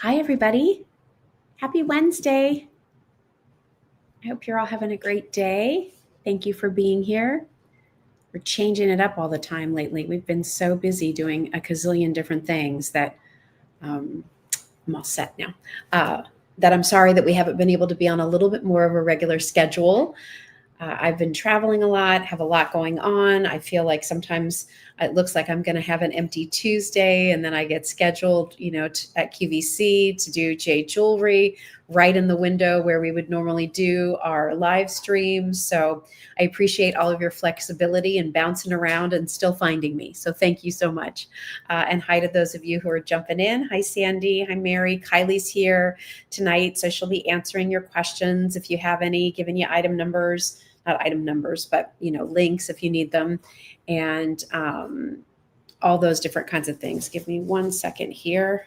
Hi, everybody. Happy Wednesday. I hope you're all having a great day. Thank you for being here. We're changing it up all the time lately. We've been so busy doing a gazillion different things that um, I'm all set now. That I'm sorry that we haven't been able to be on a little bit more of a regular schedule. I've been traveling a lot, have a lot going on. I feel like sometimes it looks like I'm going to have an empty Tuesday, and then I get scheduled, at QVC to do jade jewelry right in the window where we would normally do our live streams. So I appreciate all of your flexibility and bouncing around and still finding me. So thank you so much. And hi to those of you who are jumping in. Hi, Sandy. Hi, Mary. Kylie's here tonight, so she'll be answering your questions if you have any, giving you item numbers, not item numbers, but links if you need them, and all those different kinds of things. Give me 1 second here.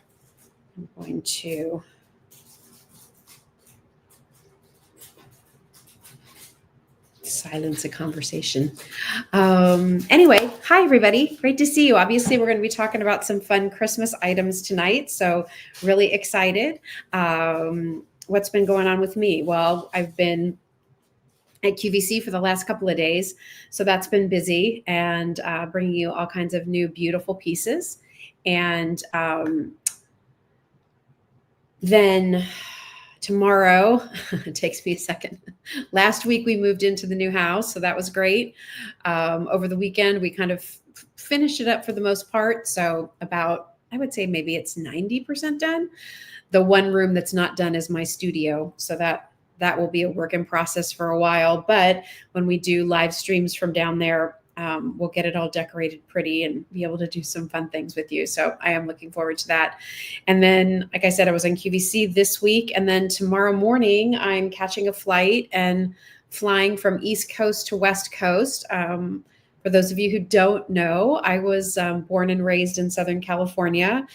I'm going to silence a conversation. Anyway, hi everybody. Great to see you. Obviously, we're going to be talking about some fun Christmas items tonight, so really excited. What's been going on with me? Well, I've been at QVC for the last couple of days, so that's been busy and bringing you all kinds of new beautiful pieces. And then tomorrow, it takes me a second. Last week we moved into the new house, so that was great. Over the weekend, we kind of finished it up for the most part. So about, I would say maybe it's 90% done. The one room that's not done is my studio. So that will be a work in process for a while. But when we do live streams from down there, we'll get it all decorated pretty and be able to do some fun things with you. So I am looking forward to that. And then, like I said, I was on QVC this week. And then tomorrow morning, I'm catching a flight and flying from East Coast to West Coast. For those of you who don't know, I was born and raised in Southern California.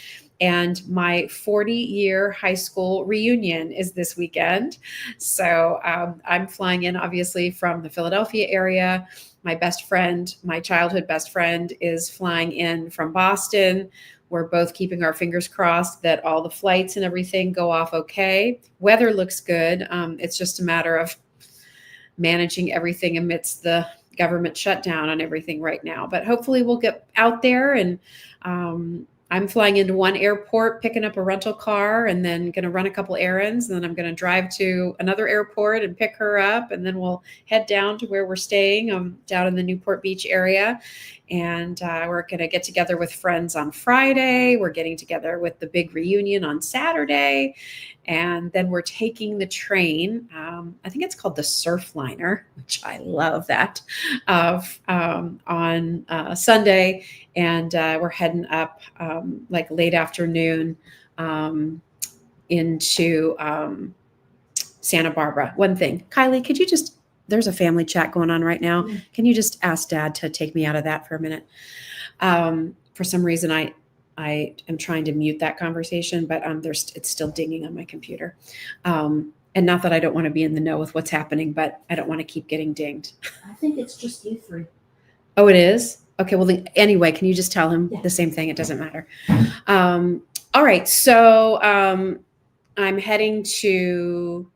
And my 40-year high school reunion is this weekend. So I'm flying in, obviously, from the Philadelphia area. My best friend, my childhood best friend, is flying in from Boston. We're both keeping our fingers crossed that all the flights and everything go off okay. Weather looks good. It's just a matter of managing everything amidst the government shutdown and everything right now. But hopefully we'll get out there, and I'm flying into one airport, picking up a rental car, and then going to run a couple errands. And then I'm going to drive to another airport and pick her up. And then we'll head down to where we're staying, down in the Newport Beach area. And we're going to get together with friends on Friday. We're getting together with the big reunion on Saturday. And then we're taking the train. I think it's called the Surfliner, which I love that, on Sunday. And we're heading up like late afternoon into Santa Barbara. One thing, Kylie, could you just, there's a family chat going on right now. Can you just ask Dad to take me out of that for a minute? For some reason, I am trying to mute that conversation, but it's still dinging on my computer. And not that I don't want to be in the know with what's happening, but I don't want to keep getting dinged. I think it's just you three. Oh, it is? Okay, well, anyway, can you just tell him the same thing? It doesn't matter. All right, so I'm heading to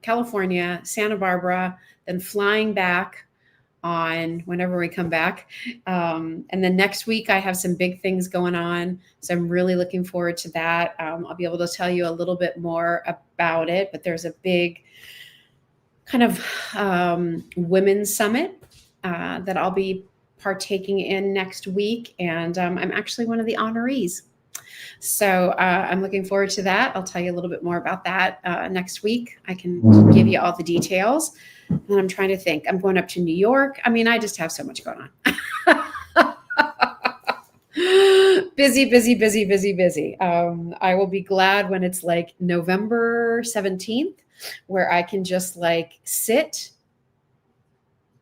California, Santa Barbara, then flying back on whenever we come back. And then next week, I have some big things going on. So I'm really looking forward to that. I'll be able to tell you a little bit more about it, but there's a big kind of women's summit that I'll be partaking in next week. And I'm actually one of the honorees. So I'm looking forward to that. I'll tell you a little bit more about that next week. I can give you all the details. And I'm trying to think. I'm going up to New York. I mean, I just have so much going on. Busy, busy, busy, busy, busy. I will be glad when it's like November 17th, where I can just like sit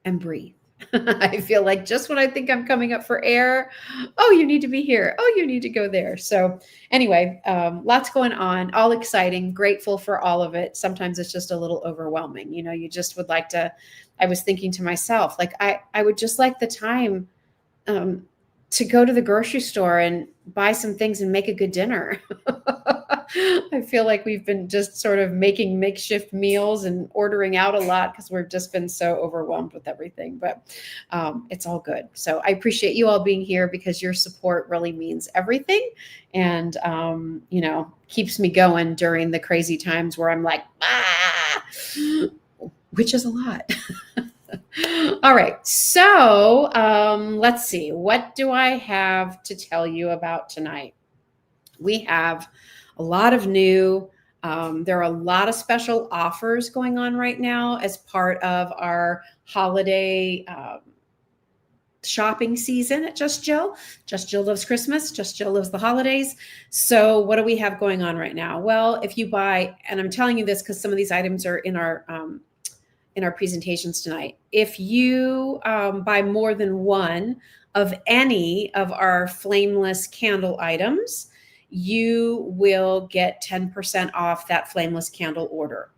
and breathe. I feel like just when I think I'm coming up for air, oh, you need to be here. Oh, you need to go there. So anyway, lots going on, all exciting, grateful for all of it. Sometimes it's just a little overwhelming. You just would like to, I was thinking to myself, like, I would just like the time to go to the grocery store and buy some things and make a good dinner. I feel like we've been just sort of making makeshift meals and ordering out a lot because we've just been so overwhelmed with everything. But it's all good. So I appreciate you all being here because your support really means everything, and keeps me going during the crazy times where I'm like, which is a lot. All right. So let's see. What do I have to tell you about tonight? We have a lot of new, there are a lot of special offers going on right now as part of our holiday shopping season at Just Jill. Just Jill loves Christmas. Just Jill loves the holidays. So what do we have going on right now? Well, if you buy, and I'm telling you this because some of these items are in our presentations tonight. If you buy more than one of any of our flameless candle items, you will get 10% off that flameless candle order.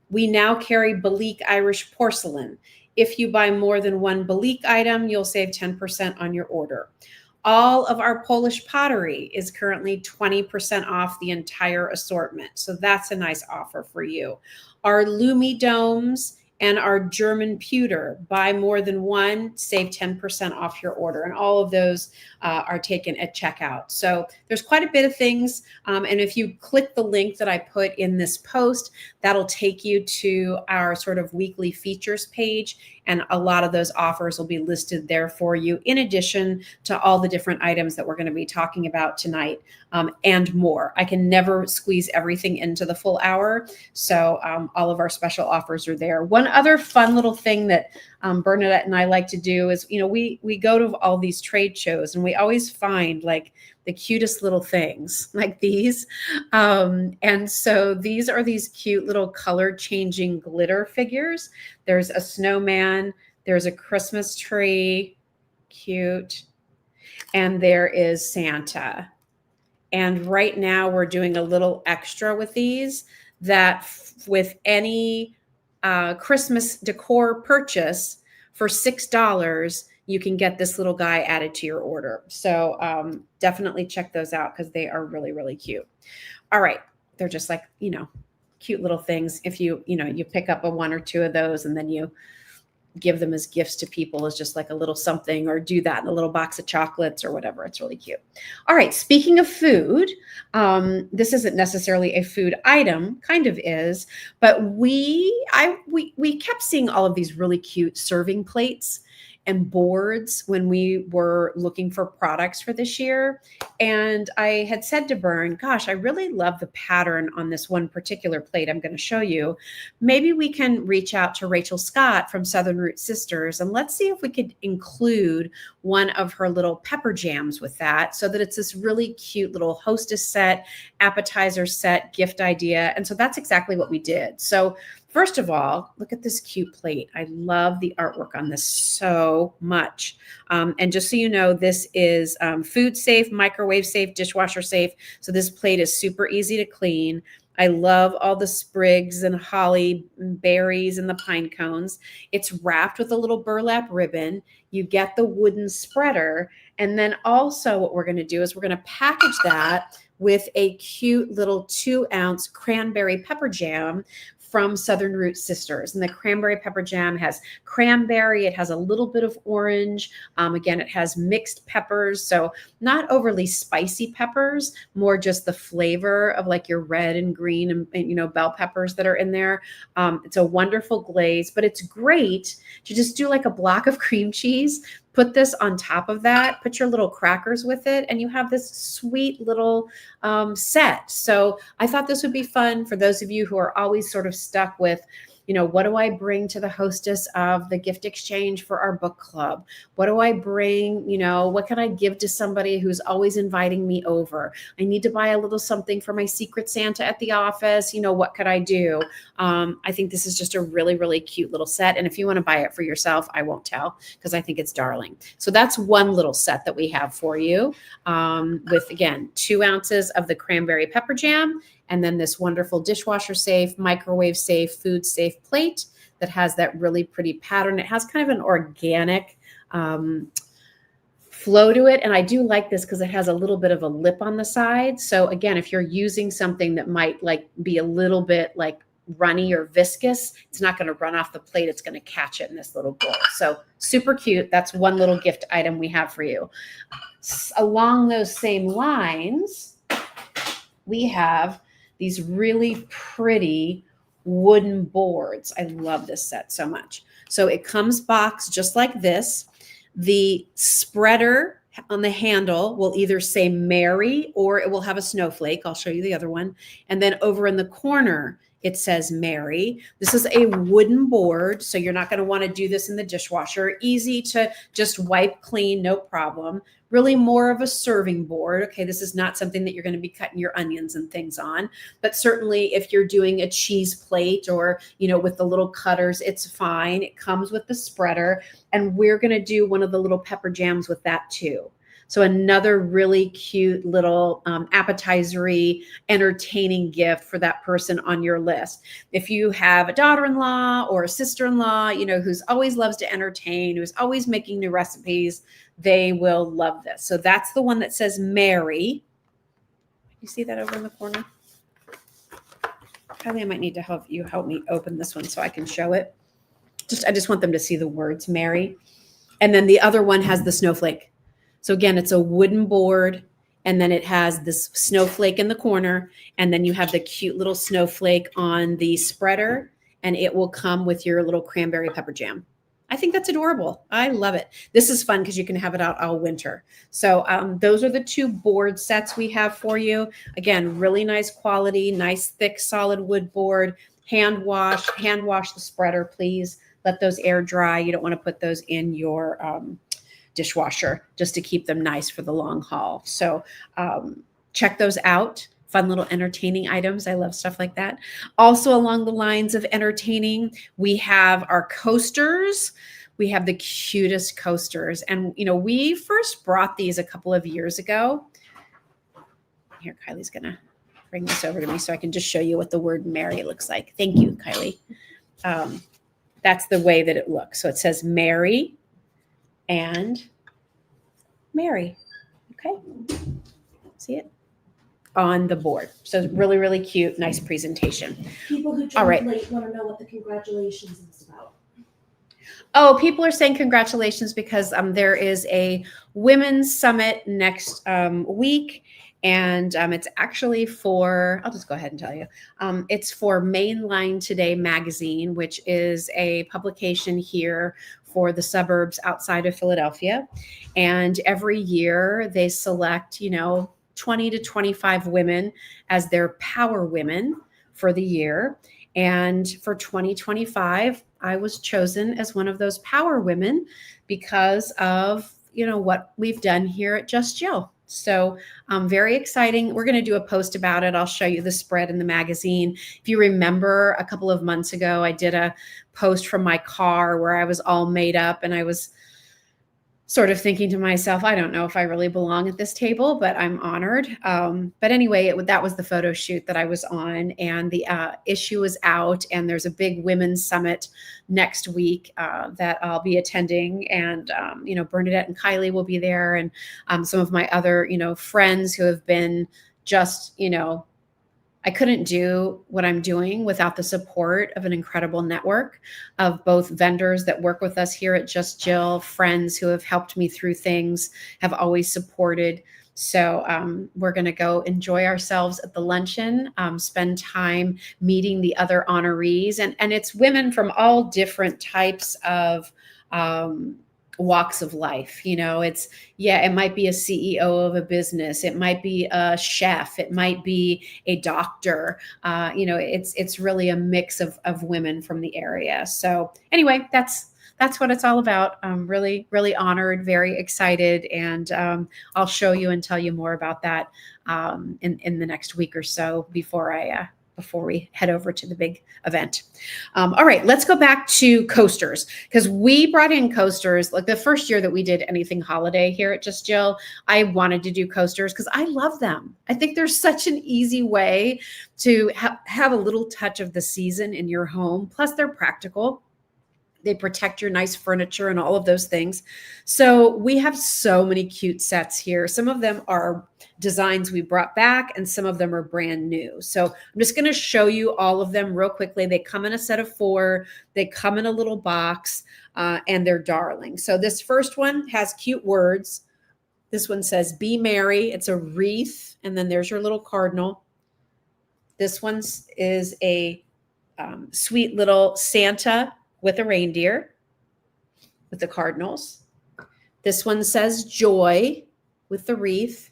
We now carry Belique Irish porcelain. If you buy more than one Belique item, you'll save 10% on your order. All of our Polish pottery is currently 20% off the entire assortment. So that's a nice offer for you. Our Lumi domes and our German pewter, buy more than one, save 10% off your order. And all of those are taken at checkout. So there's quite a bit of things. And if you click the link that I put in this post, that'll take you to our sort of weekly features page. And a lot of those offers will be listed there for you, in addition to all the different items that we're going to be talking about tonight, and more. I can never squeeze everything into the full hour. So all of our special offers are there. One other fun little thing that Bernadette and I like to do is, we go to all these trade shows and we always find like the cutest little things like these. And so these are these cute little color changing glitter figures. There's a snowman, there's a Christmas tree, cute, and there is Santa. And right now we're doing a little extra with these that with any Christmas decor purchase for $6, you can get this little guy added to your order. So definitely check those out because they are really, really cute. All right. They're just like, cute little things. If you pick up one or two of those and then you give them as gifts to people as just like a little something, or do that in a little box of chocolates or whatever. It's really cute. All right. Speaking of food, this isn't necessarily a food item, kind of is, but we kept seeing all of these really cute serving plates and boards when we were looking for products for this year. And I had said to Bern, gosh, I really love the pattern on this one particular plate I'm going to show you. Maybe we can reach out to Rachel Scott from Southern Root Sisters and let's see if we could include one of her little pepper jams with that, so that it's this really cute little hostess set, appetizer set, gift idea. And so that's exactly what we did. So first of all, look at this cute plate. I love the artwork on this so much. And just so you know, this is food safe, microwave safe, dishwasher safe. So this plate is super easy to clean. I love all the sprigs and holly berries and the pine cones. It's wrapped with a little burlap ribbon. You get the wooden spreader. And then also what we're going to do is we're going to package that with a cute little 2-ounce cranberry pepper jam from Southern Root Sisters. And the cranberry pepper jam has cranberry. It has a little bit of orange. Again, it has mixed peppers. So not overly spicy peppers, more just the flavor of like your red and green and bell peppers that are in there. It's a wonderful glaze, but it's great to just do like a block of cream cheese, put this on top of that, put your little crackers with it, and you have this sweet little set. So I thought this would be fun for those of you who are always sort of stuck with, what do I bring to the hostess of the gift exchange for our book club? What do I bring? What can I give to somebody who's always inviting me over? I need to buy a little something for my secret Santa at the office. What could I do? I think this is just a really, really cute little set. And if you want to buy it for yourself, I won't tell because I think it's darling. So that's one little set that we have for you with, again, 2 ounces of the cranberry pepper jam. And then this wonderful dishwasher safe, microwave safe, food safe plate that has that really pretty pattern. It has kind of an organic flow to it. And I do like this because it has a little bit of a lip on the side. So again, if you're using something that might like be a little bit like runny or viscous, it's not going to run off the plate. It's going to catch it in this little bowl. So super cute. That's one little gift item we have for you. Along those same lines, we have these really pretty wooden boards. I love this set so much. So it comes boxed just like this. The spreader on the handle will either say Mary or it will have a snowflake. I'll show you the other one. And then over in the corner, it says Mary. This is a wooden board, so you're not going to want to do this in the dishwasher. Easy to just wipe clean, no problem. Really more of a serving board. Okay, this is not something that you're going to be cutting your onions and things on, but certainly if you're doing a cheese plate or, you know, with the little cutters, it's fine. It comes with the spreader, and we're going to do one of the little pepper jams with that too. So another really cute little appetizer-y, entertaining gift for that person on your list. If you have a daughter-in-law or a sister-in-law, you know, who's always loves to entertain, who's always making new recipes, they will love this. So that's the one that says Mary. You see that over in the corner? Kylie, I might need to help me open this one so I can show it. I just want them to see the words Mary. And then the other one has the snowflake. So again, it's a wooden board, and then it has this snowflake in the corner, and then you have the cute little snowflake on the spreader, and it will come with your little cranberry pepper jam. I think that's adorable. I love it. This is fun because you can have it out all winter. So those are the two board sets we have for you. Again, really nice quality, nice thick solid wood board. Hand wash the spreader, please. Let those air dry. You don't want to put those in your dishwasher just to keep them nice for the long haul. So check those out. Fun little entertaining items. I love stuff like that. Also along the lines of entertaining, we have our coasters. We have the cutest coasters. And, you know, we first brought these a couple of years ago. Here, Kylie's going to bring this over to me so I can just show you what the word Mary looks like. Thank you, Kylie. That's the way that it looks. So it says Mary and Mary. Okay. See it? On the board. So really, really cute, nice presentation. People who All right. joined late want to know what the congratulations is about. Oh, people are saying congratulations because there is a women's summit next week. And it's actually for, I'll just go ahead and tell you, it's for Mainline Today magazine, which is a publication here for the suburbs outside of Philadelphia. And every year they select, 20 to 25 women as their power women for the year. And for 2025, I was chosen as one of those power women because of, what we've done here at Just Jill. So very exciting. We're going to do a post about it. I'll show you the spread in the magazine. If you remember a couple of months ago, I did a post from my car where I was all made up and I was sort of thinking to myself, I don't know if I really belong at this table, but I'm honored. But anyway, that was the photo shoot that I was on, and the issue is out, and there's a big women's summit next week that I'll be attending, and Bernadette and Kylie will be there, and some of my other friends who have been just I couldn't do what I'm doing without the support of an incredible network of both vendors that work with us here at Just Jill, friends who have helped me through things, have always supported. So we're going to go enjoy ourselves at the luncheon, spend time meeting the other honorees. And it's women from all different types of walks of life. It might be a CEO of a business. It might be a chef. It might be a doctor. It's really a mix of women from the area. So anyway, that's what it's all about. I'm really, really honored, very excited. And I'll show you and tell you more about that in the next week or so before we head over to the big event. All right, let's go back to coasters, because we brought in coasters like the first year that we did anything holiday here at Just Jill. I wanted to do coasters because I love them. I think there's such an easy way to have a little touch of the season in your home. Plus they're practical. They protect your nice furniture and all of those things. So we have so many cute sets here. Some of them are designs we brought back and some of them are brand new. So I'm just going to show you all of them real quickly. They come in a set of 4. They come in a little box and they're darling. So this first one has cute words. This one says, "Be merry." It's a wreath. And then there's your little cardinal. This one is a sweet little Santa with a reindeer with the cardinals. This one says "Joy" with the wreath.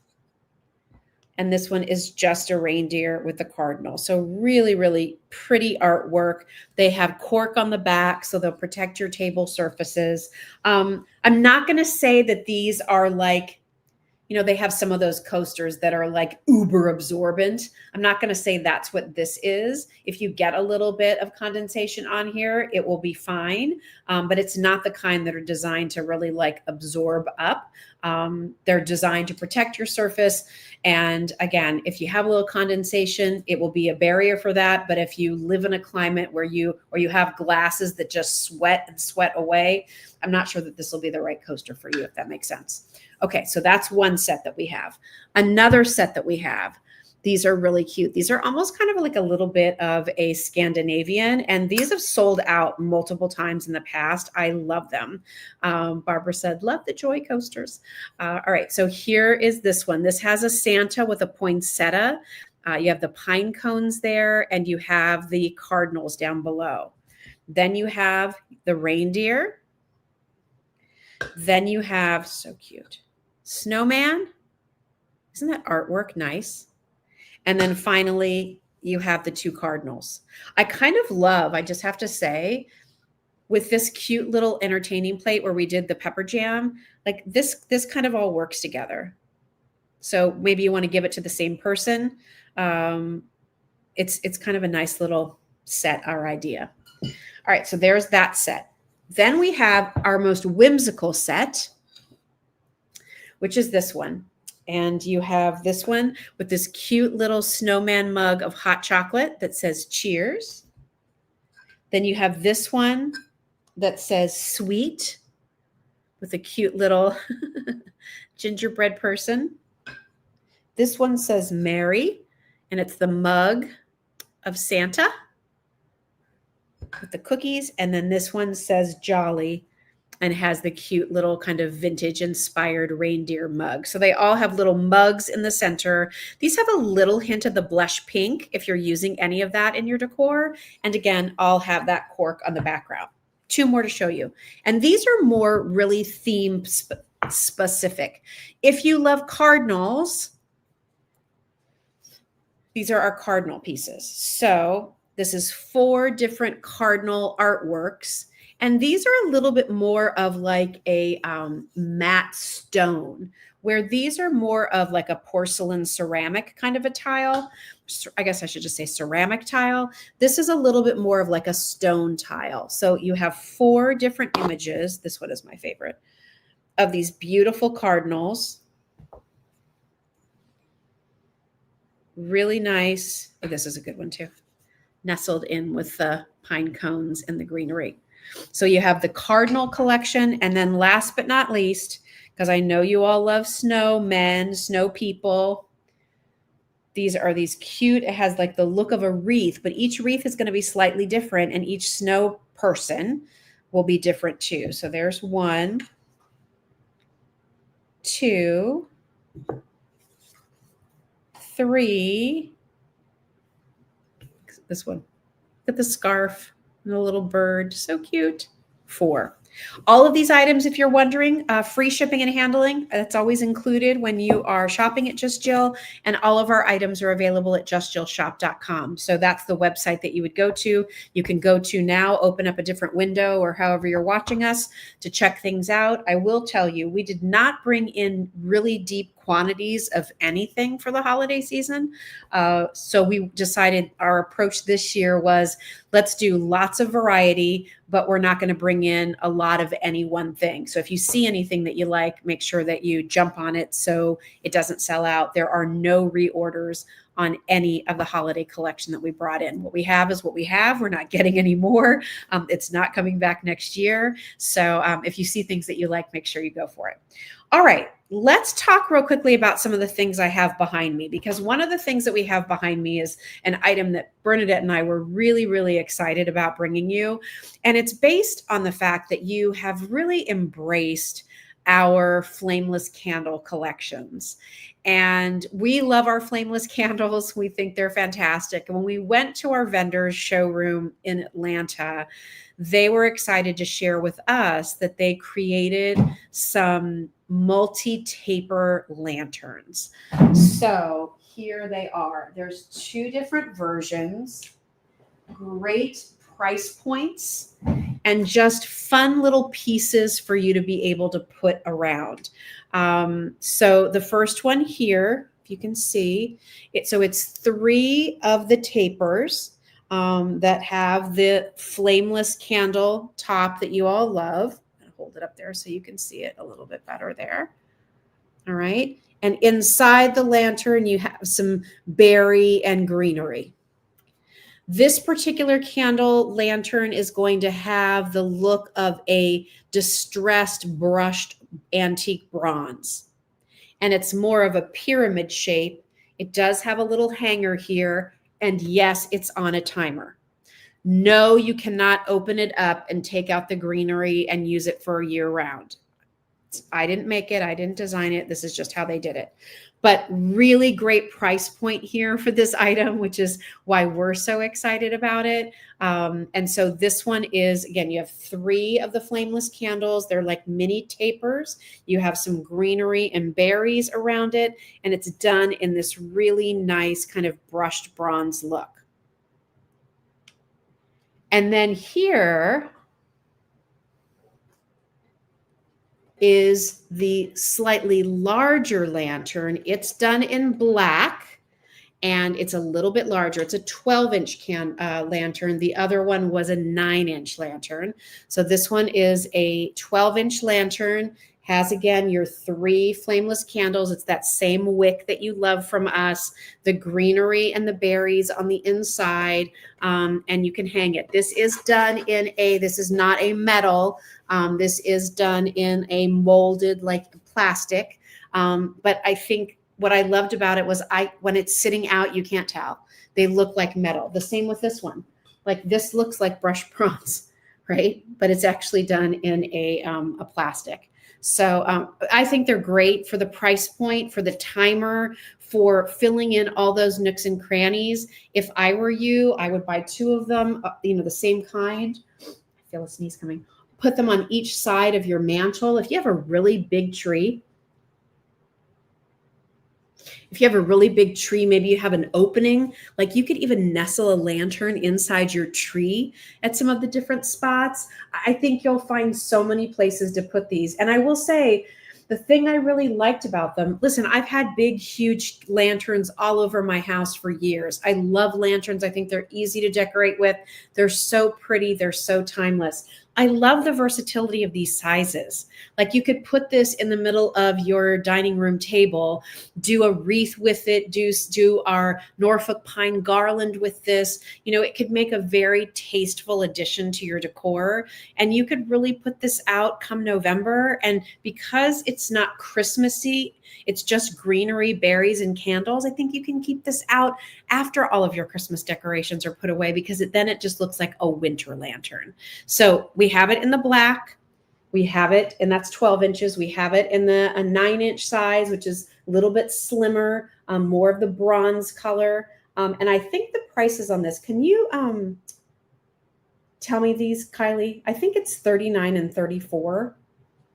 And this one is just a reindeer with the cardinal. So really, really pretty artwork. They have cork on the back, so they'll protect your table surfaces. I'm not going to say that these are like, they have some of those coasters that are like uber absorbent. I'm not going to say that's what this is. If you get a little bit of condensation on here, it will be fine. But it's not the kind that are designed to really like absorb up. They're designed to protect your surface. And again, if you have a little condensation, it will be a barrier for that. But if you live in a climate where you have glasses that just sweat away, I'm not sure that this will be the right coaster for you, if that makes sense. Okay, so that's one set that we have. Another set that we have, these are really cute. These are almost kind of like a little bit of a Scandinavian, and these have sold out multiple times in the past. I love them. Barbara said, "Love the Joy coasters." All right, so here is this one. This has a Santa with a poinsettia. You have the pine cones there, and you have the cardinals down below. Then you have the reindeer. Then you have, so cute, snowman. Isn't that artwork nice? And then finally, you have the 2 cardinals. I kind of love, I just have to say, with this cute little entertaining plate where we did the pepper jam, like this kind of all works together. So maybe you want to give it to the same person. It's kind of a nice little set, our idea. All right, so there's that set. Then we have our most whimsical set, which is this one. And you have this one with this cute little snowman mug of hot chocolate that says "Cheers." Then you have this one that says "Sweet" with a cute little gingerbread person. This one says "Merry," and it's the mug of Santa with the cookies. And then this one says "Jolly" and has the cute little kind of vintage inspired reindeer mug. So they all have little mugs in the center. These have a little hint of the blush pink if you're using any of that in your decor. And again, all have that cork on the background. 2 more to show you. And these are more really theme specific. If you love cardinals, these are our cardinal pieces. So this is 4 different cardinal artworks. And these are a little bit more of like a matte stone, where these are more of like a porcelain ceramic kind of a tile. I guess I should just say ceramic tile. This is a little bit more of like a stone tile. So you have 4 different images. This one is my favorite, of these beautiful cardinals. Really nice. Oh, this is a good one too. Nestled in with the pine cones and the greenery. So you have the cardinal collection. And then last but not least, because I know you all love snowmen, snow people, these are these cute, it has like the look of a wreath, but each wreath is going to be slightly different and each snow person will be different too. So there's 1, 2, 3. This one. Look at the scarf and the little bird. So cute. 4. All of these items, if you're wondering, free shipping and handling, that's always included when you are shopping at Just Jill. And all of our items are available at justjillshop.com. So that's the website that you would go to. You can go to now, open up a different window or however you're watching us to check things out. I will tell you, we did not bring in really deep quantities of anything for the holiday season. So we decided our approach this year was, let's do lots of variety, but we're not going to bring in a lot of any one thing. So if you see anything that you like, make sure that you jump on it so it doesn't sell out. There are no reorders on any of the holiday collection that we brought in. What we have is what we have. We're not getting any more. It's not coming back next year. So if you see things that you like, make sure you go for it. All right, let's talk real quickly about some of the things I have behind me, because one of the things that we have behind me is an item that Bernadette and I were really, really excited about bringing you. And it's based on the fact that you have really embraced our flameless candle collections. And we love our flameless candles. We think they're fantastic. And when we went to our vendor's showroom in Atlanta, they were excited to share with us that they created some multi-taper lanterns. So here they are. There's two different versions, great price points, and just fun little pieces for you to be able to put around. So the first one here, if you can see it, so it's 3 of the tapers that have the flameless candle top that you all love. I'm gonna hold it up there so you can see it a little bit better there. All right. And inside the lantern, you have some berry and greenery. This particular candle lantern is going to have the look of a distressed brushed antique bronze. And it's more of a pyramid shape. It does have a little hanger here. And yes, it's on a timer. No, you cannot open it up and take out the greenery and use it for year round. I didn't make it. I didn't design it. This is just how they did it. But really great price point here for this item, which is why we're so excited about it. And so this one is, again, you have 3 of the flameless candles. They're like mini tapers. You have some greenery and berries around it, and it's done in this really nice kind of brushed bronze look. And then here is the slightly larger lantern. It's done in black, and it's a little bit larger. It's a 12-inch lantern. The other one was a 9-inch lantern. So this one is a 12-inch lantern. Has, again, your 3 flameless candles. It's that same wick that you love from us, the greenery and the berries on the inside, and you can hang it. This is done in this is not a metal. This is done in a molded like plastic. But I think what I loved about it was when it's sitting out, you can't tell. They look like metal. The same with this one. Like this looks like brushed bronze, right? But it's actually done in a plastic. So I think they're great for the price point, for the timer, for filling in all those nooks and crannies. If I were you, I would buy 2 of them, the same kind. I feel a sneeze coming. Put them on each side of your mantle. If you have a really big tree, maybe you have an opening, like you could even nestle a lantern inside your tree at some of the different spots. I think you'll find so many places to put these. And I will say, the thing I really liked about them, listen, I've had big, huge lanterns all over my house for years. I love lanterns. I think they're easy to decorate with. They're so pretty. They're so timeless. I love the versatility of these sizes. Like you could put this in the middle of your dining room table, do a wreath with it, do our Norfolk pine garland with this. It could make a very tasteful addition to your decor. And you could really put this out come November. And because it's not Christmassy, it's just greenery, berries, and candles, I think you can keep this out after all of your Christmas decorations are put away, because then it just looks like a winter lantern. So we have it in the black. We have it, and that's 12 inches. We have it in a 9-inch size, which is a little bit slimmer, more of the bronze color. And I think the prices on this, can you tell me these, Kylie? I think it's $39 and $34.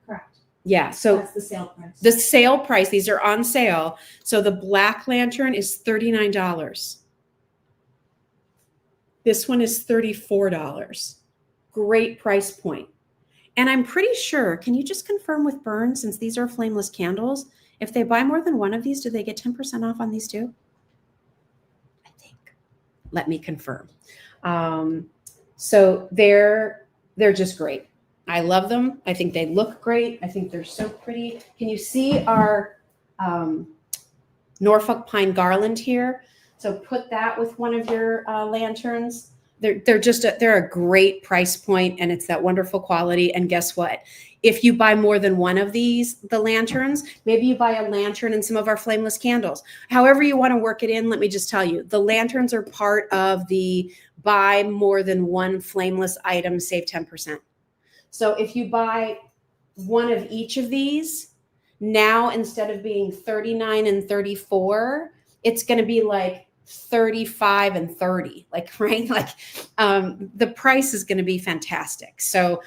Correct. Yeah, so that's the sale price. The sale price, these are on sale. So the black lantern is $39. This one is $34. Great price point. And I'm pretty sure, can you just confirm with Burn, since these are flameless candles, if they buy more than one of these, do they get 10% off on these too? I think. Let me confirm. So they're just great. I love them. I think they look great. I think they're so pretty. Can you see our Norfolk pine garland here? So put that with one of your lanterns. They're they're a great price point, and it's that wonderful quality. And guess what? If you buy more than one of these, the lanterns, maybe you buy a lantern and some of our flameless candles. However you want to work it in, let me just tell you, the lanterns are part of the buy more than one flameless item, save 10%. So if you buy one of each of these, now instead of being 39 and 34, it's going to be like 35 and 30, like, right? Like, the price is going to be fantastic. So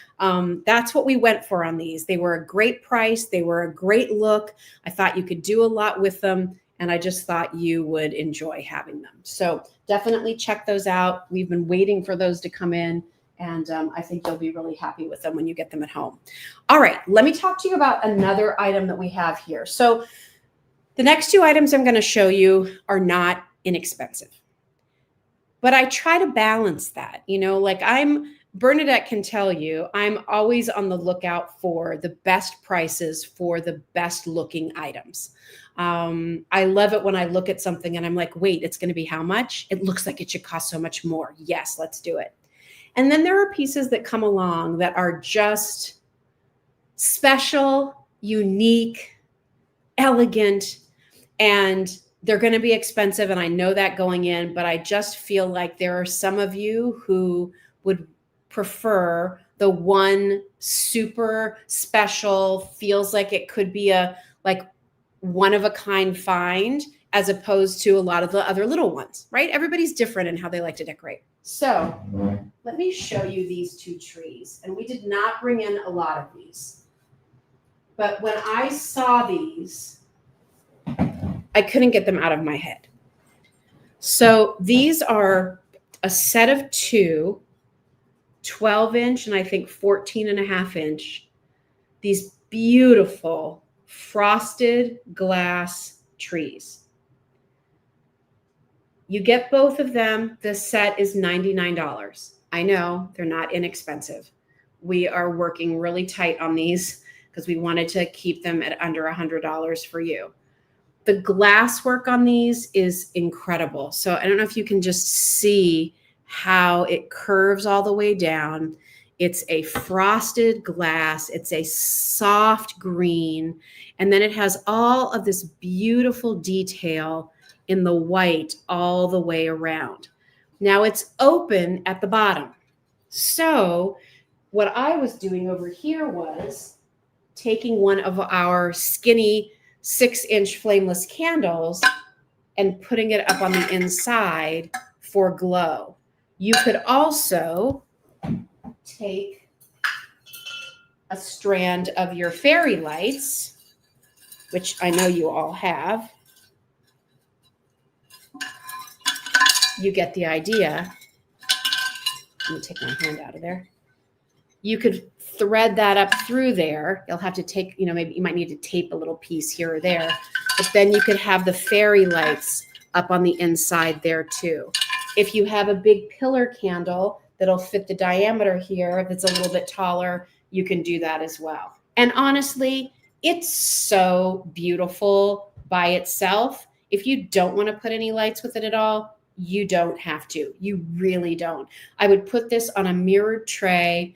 that's what we went for on these. They were a great price. They were a great look. I thought you could do a lot with them, and I just thought you would enjoy having them. So definitely check those out. We've been waiting for those to come in, and I think you'll be really happy with them when you get them at home. All right, let me talk to you about another item that we have here. So the next two items I'm going to show you are not inexpensive, but I try to balance that. Like Bernadette can tell you, I'm always on the lookout for the best prices for the best looking items. I love it when I look at something and I'm like, wait, it's going to be how much? It looks like it should cost so much more. Yes, let's do it. And then there are pieces that come along that are just special, unique, elegant, and they're going to be expensive. And I know that going in, but I just feel like there are some of you who would prefer the one super special, feels like it could be a like one of a kind find, as opposed to a lot of the other little ones, right? Everybody's different in how they like to decorate. So let me show you these two trees. And we did not bring in a lot of these, but when I saw these, I couldn't get them out of my head. So these are a set of two 12-inch and I think 14.5-inch, these beautiful frosted glass trees. You get both of them. The set is $99. I know they're not inexpensive. We are working really tight on these because we wanted to keep them at under $100 for you. The glass work on these is incredible. So I don't know if you can just see how it curves all the way down. It's a frosted glass. It's a soft green. And then it has all of this beautiful detail in the white all the way around. Now it's open at the bottom. So what I was doing over here was taking one of our skinny 6-inch flameless candles and putting it up on the inside for glow. You could also take a strand of your fairy lights, which I know you all have. You get the idea. Let me take my hand out of there. You could thread that up through there. You'll have to take, maybe you might need to tape a little piece here or there, but then you could have the fairy lights up on the inside there too. If you have a big pillar candle that'll fit the diameter here, that's a little bit taller, you can do that as well. And honestly, it's so beautiful by itself. If you don't want to put any lights with it at all, you don't have to. You really don't. I would put this on a mirrored tray.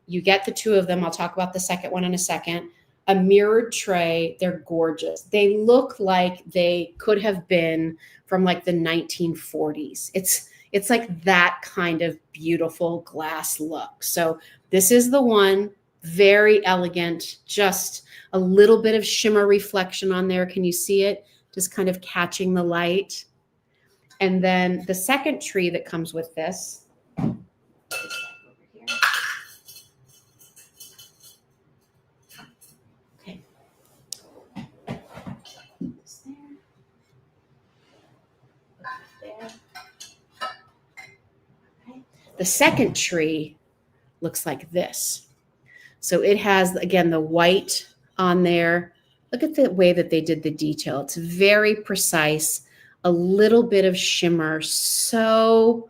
You get the two of them. I'll talk about the second one in a second. A mirrored tray. They're gorgeous. They look like they could have been from like the 1940s. It's like that kind of beautiful glass look. So this is the one. Very elegant. Just a little bit of shimmer reflection on there. Can you see it? Just kind of catching the light. And then the second tree that comes with this. Okay. This there. There. Okay. The second tree looks like this. So it has, again, the white on there. Look at the way that they did the detail. It's very precise. A little bit of shimmer. So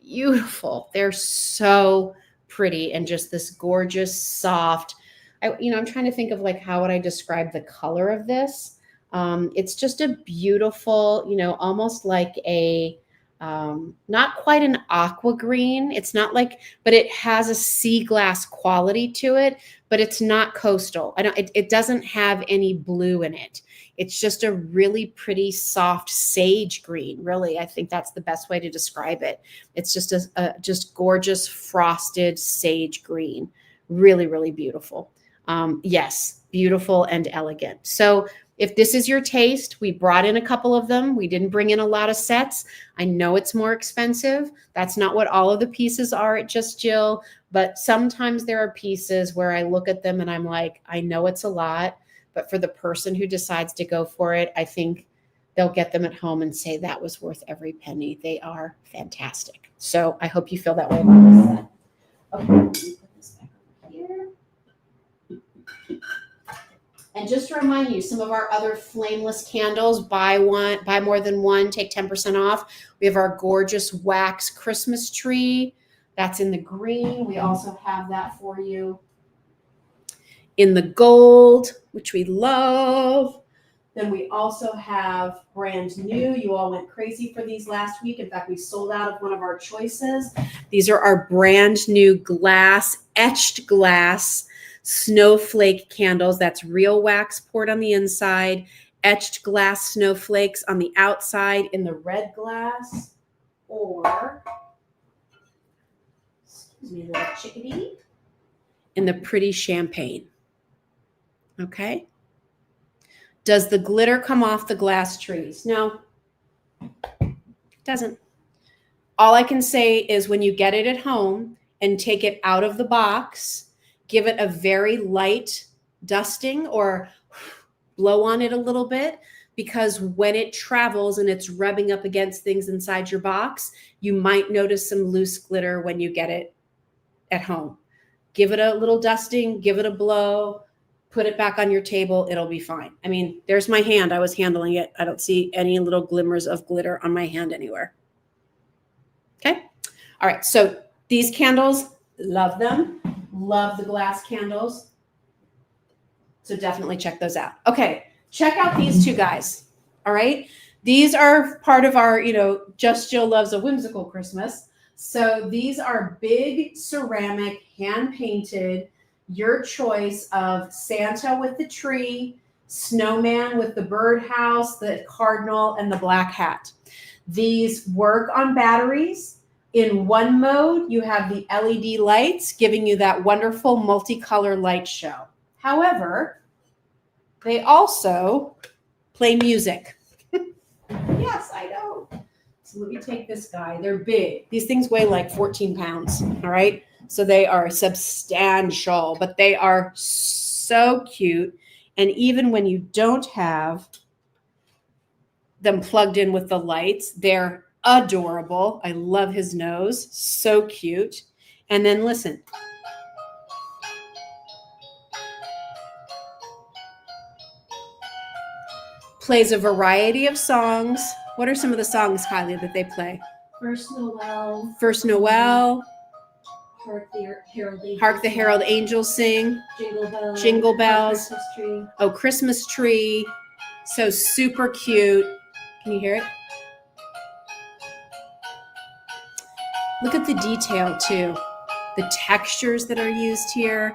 beautiful. They're so pretty, and just this gorgeous, soft. I'm trying to think of like, how would I describe the color of this? It's just a beautiful, almost like a not quite an aqua green. It's not like, but it has a sea glass quality to it, but it's not coastal. It doesn't have any blue in it. It's just a really pretty soft sage green. Really, I think that's the best way to describe it. It's just a just gorgeous frosted sage green. Really, really beautiful. Yes, beautiful and elegant. So if this is your taste, we brought in a couple of them. We didn't bring in a lot of sets. I know it's more expensive. That's not what all of the pieces are at Just Jill, but sometimes there are pieces where I look at them and I'm like, I know it's a lot, but for the person who decides to go for it, I think they'll get them at home and say that was worth every penny. They are fantastic. So I hope you feel that way about this set. Okay, let me put this back over here. And just to remind you, some of our other flameless candles, buy more than one, take 10% off. We have our gorgeous wax Christmas tree. That's in the green. We also have that for you in the gold, which we love. Then we also have brand new. You all went crazy for these last week. In fact, we sold out of one of our choices. These are our brand new etched glass snowflake candles. That's real wax poured on the inside, etched glass snowflakes on the outside in the red glass, or, excuse me, little chickadee, in the pretty champagne. Okay. Does the glitter come off the glass trees? No, it doesn't. All I can say is when you get it at home and take it out of the box, give it a very light dusting or blow on it a little bit, because when it travels and it's rubbing up against things inside your box, you might notice some loose glitter when you get it at home. Give it a little dusting, give it a blow, put it back on your table. It'll be fine. I mean, there's my hand. I was handling it. I don't see any little glimmers of glitter on my hand anywhere. Okay. All right. So these candles, love them. Love the glass candles. So definitely check those out. Okay. Check out these two guys. All right. These are part of our, Just Jill Loves a Whimsical Christmas. So these are big ceramic, hand painted, your choice of Santa with the tree, snowman with the birdhouse, the cardinal, and the black hat. These work on batteries. In one mode, you have the LED lights giving you that wonderful multicolor light show. However, they also play music. Yes, I know. So let me take this guy. They're big. These things weigh like 14 pounds, all right? So they are substantial, but they are so cute. And even when you don't have them plugged in with the lights, they're adorable. I love his nose. So cute. And then listen. Plays a variety of songs. What are some of the songs, Kylie, that they play? First Noel. First Noel. Hark the Herald Angels Sing. Jingle Bells. Jingle Bells. Christmas Tree. Oh, Christmas Tree. So super cute. Can you hear it? Look at the detail too. The textures that are used here.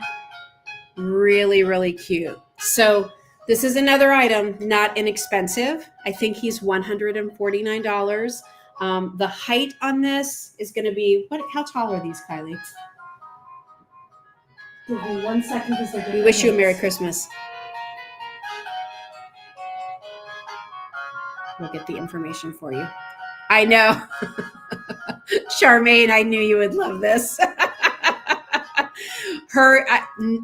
Really, really cute. So this is another item, not inexpensive. I think he's $149. The height on this is going to be, how tall are these, Kylie? Give me 1 second because they're We wish you a Merry Christmas. We'll get the information for you. I know. Charmaine, I knew you would love this.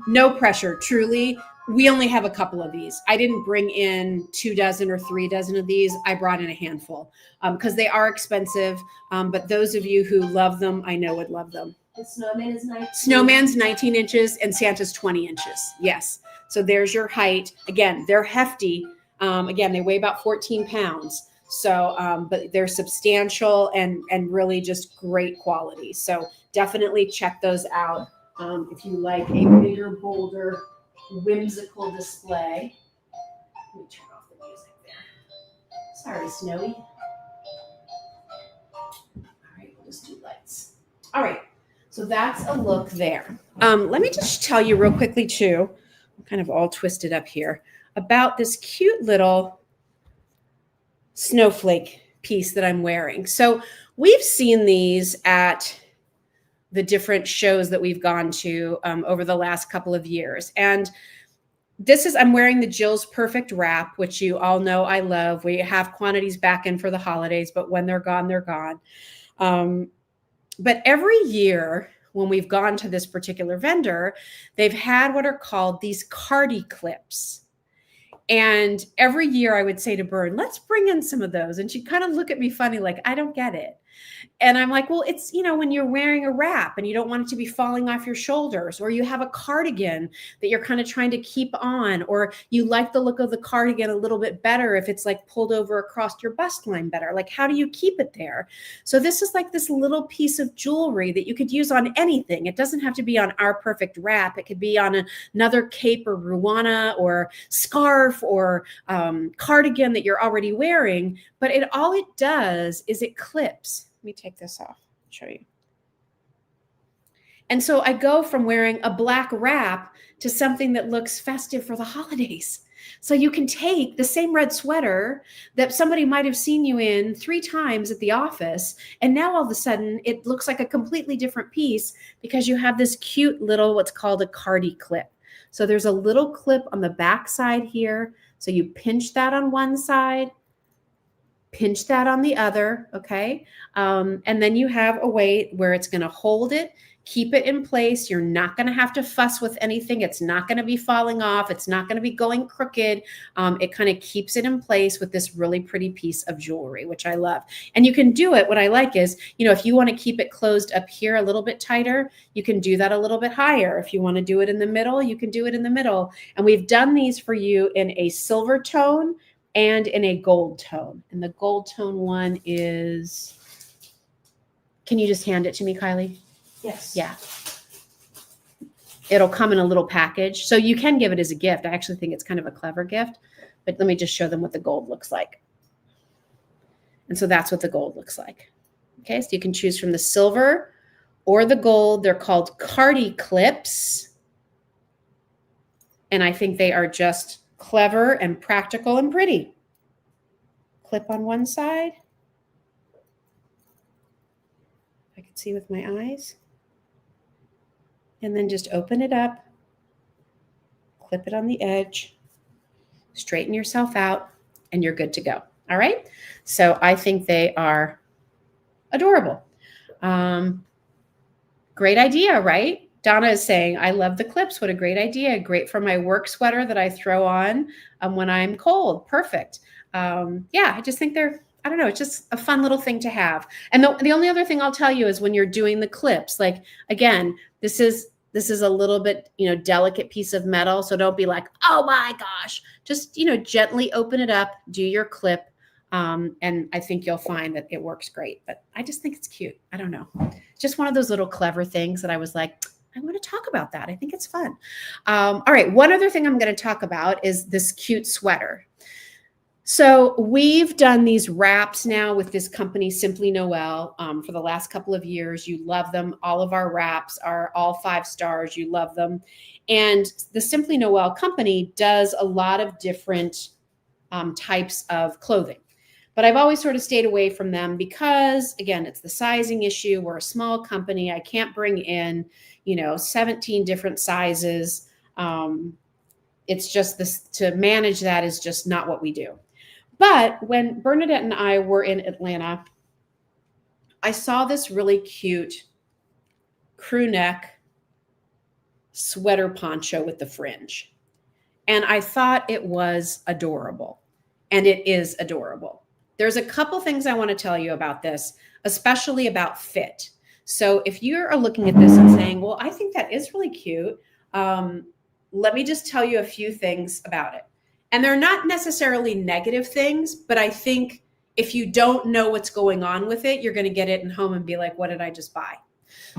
No pressure, truly. We only have a couple of these. I didn't bring in 2 dozen or 3 dozen of these. I brought in a handful because they are expensive. But those of you who love them, I know would love them. The snowman is 19. Snowman's 19 inches and Santa's 20 inches. Yes. So there's your height. Again, they're hefty. Again, they weigh about 14 pounds. So, but they're substantial and really just great quality. So definitely check those out if you like a bigger, bolder, whimsical display. Let me turn off the music. Sorry, Snowy. All right, we'll just do lights. All right, so that's a look there. Let me just tell you real quickly too, I'm kind of all twisted up here, about this cute little snowflake piece that I'm wearing. So we've seen these at the different shows that we've gone to over the last couple of years. And I'm wearing the Jill's Perfect Wrap, which you all know I love. We have quantities back in for the holidays, but when they're gone, they're gone. But every year when we've gone to this particular vendor, they've had what are called these cardi clips. And every year I would say to Bern, let's bring in some of those. And she'd kind of look at me funny, like, I don't get it. And I'm like, well, it's, when you're wearing a wrap and you don't want it to be falling off your shoulders, or you have a cardigan that you're kind of trying to keep on, or you like the look of the cardigan a little bit better if it's like pulled over across your bust line better. Like, how do you keep it there? So this is like this little piece of jewelry that you could use on anything. It doesn't have to be on our perfect wrap. It could be on another cape or ruana or scarf or cardigan that you're already wearing. But all it does is it clips. Let me take this off, show you. And so I go from wearing a black wrap to something that looks festive for the holidays. So you can take the same red sweater that somebody might have seen you in 3 times at the office, and now all of a sudden it looks like a completely different piece because you have this cute little, what's called a cardi clip. So there's a little clip on the back side here. So you pinch that on one side, pinch that on the other, okay? And then you have a way where it's going to hold it, keep it in place. You're not going to have to fuss with anything. It's not going to be falling off. It's not going to be going crooked. It kind of keeps it in place with this really pretty piece of jewelry, which I love. And you can do it. What I like is, if you want to keep it closed up here a little bit tighter, you can do that a little bit higher. If you want to do it in the middle, you can do it in the middle. And we've done these for you in a silver tone and in a gold tone. And the gold tone one is, can you just hand it to me, Kylie? Yes. Yeah. It'll come in a little package. So you can give it as a gift. I actually think it's kind of a clever gift, but let me just show them what the gold looks like. And so that's what the gold looks like. Okay. So you can choose from the silver or the gold. They're called cardi clips. And I think they are just clever and practical and pretty. Clip on one side. I can see with my eyes. And then just open it up, clip it on the edge, straighten yourself out, and you're good to go. All right. So I think they are adorable. Great idea, right? Donna is saying, I love the clips. What a great idea. Great for my work sweater that I throw on when I'm cold. Perfect. Yeah, I just think I don't know, it's just a fun little thing to have. And the only other thing I'll tell you is when you're doing the clips, like, again, this is a little bit, delicate piece of metal. So don't be like, oh my gosh, just, gently open it up, do your clip. And I think you'll find that it works great, but I just think it's cute. I don't know. Just one of those little clever things that I was like, I want to talk about that. I think it's fun. All right. One other thing I'm going to talk about is this cute sweater. So we've done these wraps now with this company, Simply Noel, for the last couple of years. You love them. All of our wraps are all 5 stars. You love them. And the Simply Noel company does a lot of different types of clothing. But I've always sort of stayed away from them because, again, it's the sizing issue. We're a small company. I can't bring in, 17 different sizes. It's just this, to manage that is just not what we do. But when Bernadette and I were in Atlanta, I saw this really cute crew neck sweater poncho with the fringe. And I thought it was adorable. And it is adorable. There's a couple things I want to tell you about this, especially about fit. So if you are looking at this and saying, well, I think that is really cute, let me just tell you a few things about it. And they're not necessarily negative things, but I think if you don't know what's going on with it, you're going to get it in home and be like, what did I just buy?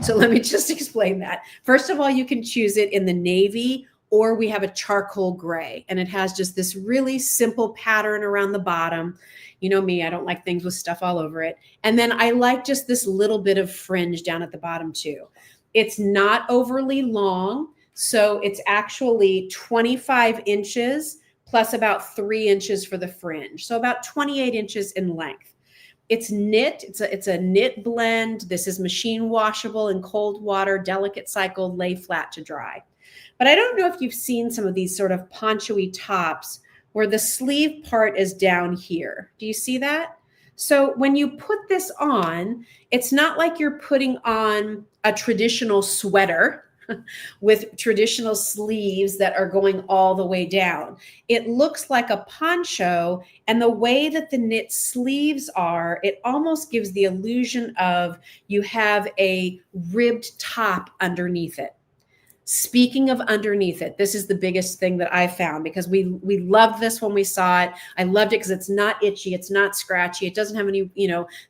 So let me just explain that. First of all, you can choose it in the navy or we have a charcoal gray, and it has just this really simple pattern around the bottom. You know me, I don't like things with stuff all over it. And then I like just this little bit of fringe down at the bottom too. It's not overly long, so it's actually 25 inches plus about 3 inches for the fringe. So about 28 inches in length. It's knit. It's a knit blend. This is machine washable in cold water, delicate cycle, lay flat to dry. But I don't know if you've seen some of these sort of poncho-y tops where the sleeve part is down here. Do you see that? So when you put this on, it's not like you're putting on a traditional sweater with traditional sleeves that are going all the way down. It looks like a poncho, and the way that the knit sleeves are, it almost gives the illusion of you have a ribbed top underneath it. Speaking of underneath it, this is the biggest thing that I found, because we loved this when we saw it. I loved it because it's not itchy, it's not scratchy, it doesn't have any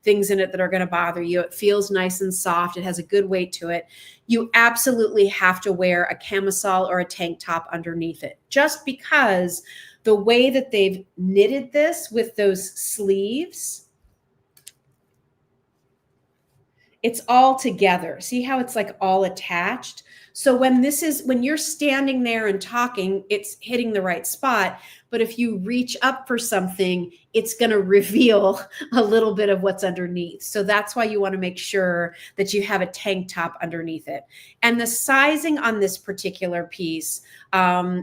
things in it that are going to bother you. It feels nice and soft. It has a good weight to it. You absolutely have to wear a camisole or a tank top underneath it, just because the way that they've knitted this with those sleeves, it's all together. See how it's like all attached? So when you're standing there and talking, it's hitting the right spot. But if you reach up for something, it's going to reveal a little bit of what's underneath. So that's why you want to make sure that you have a tank top underneath it. And the sizing on this particular piece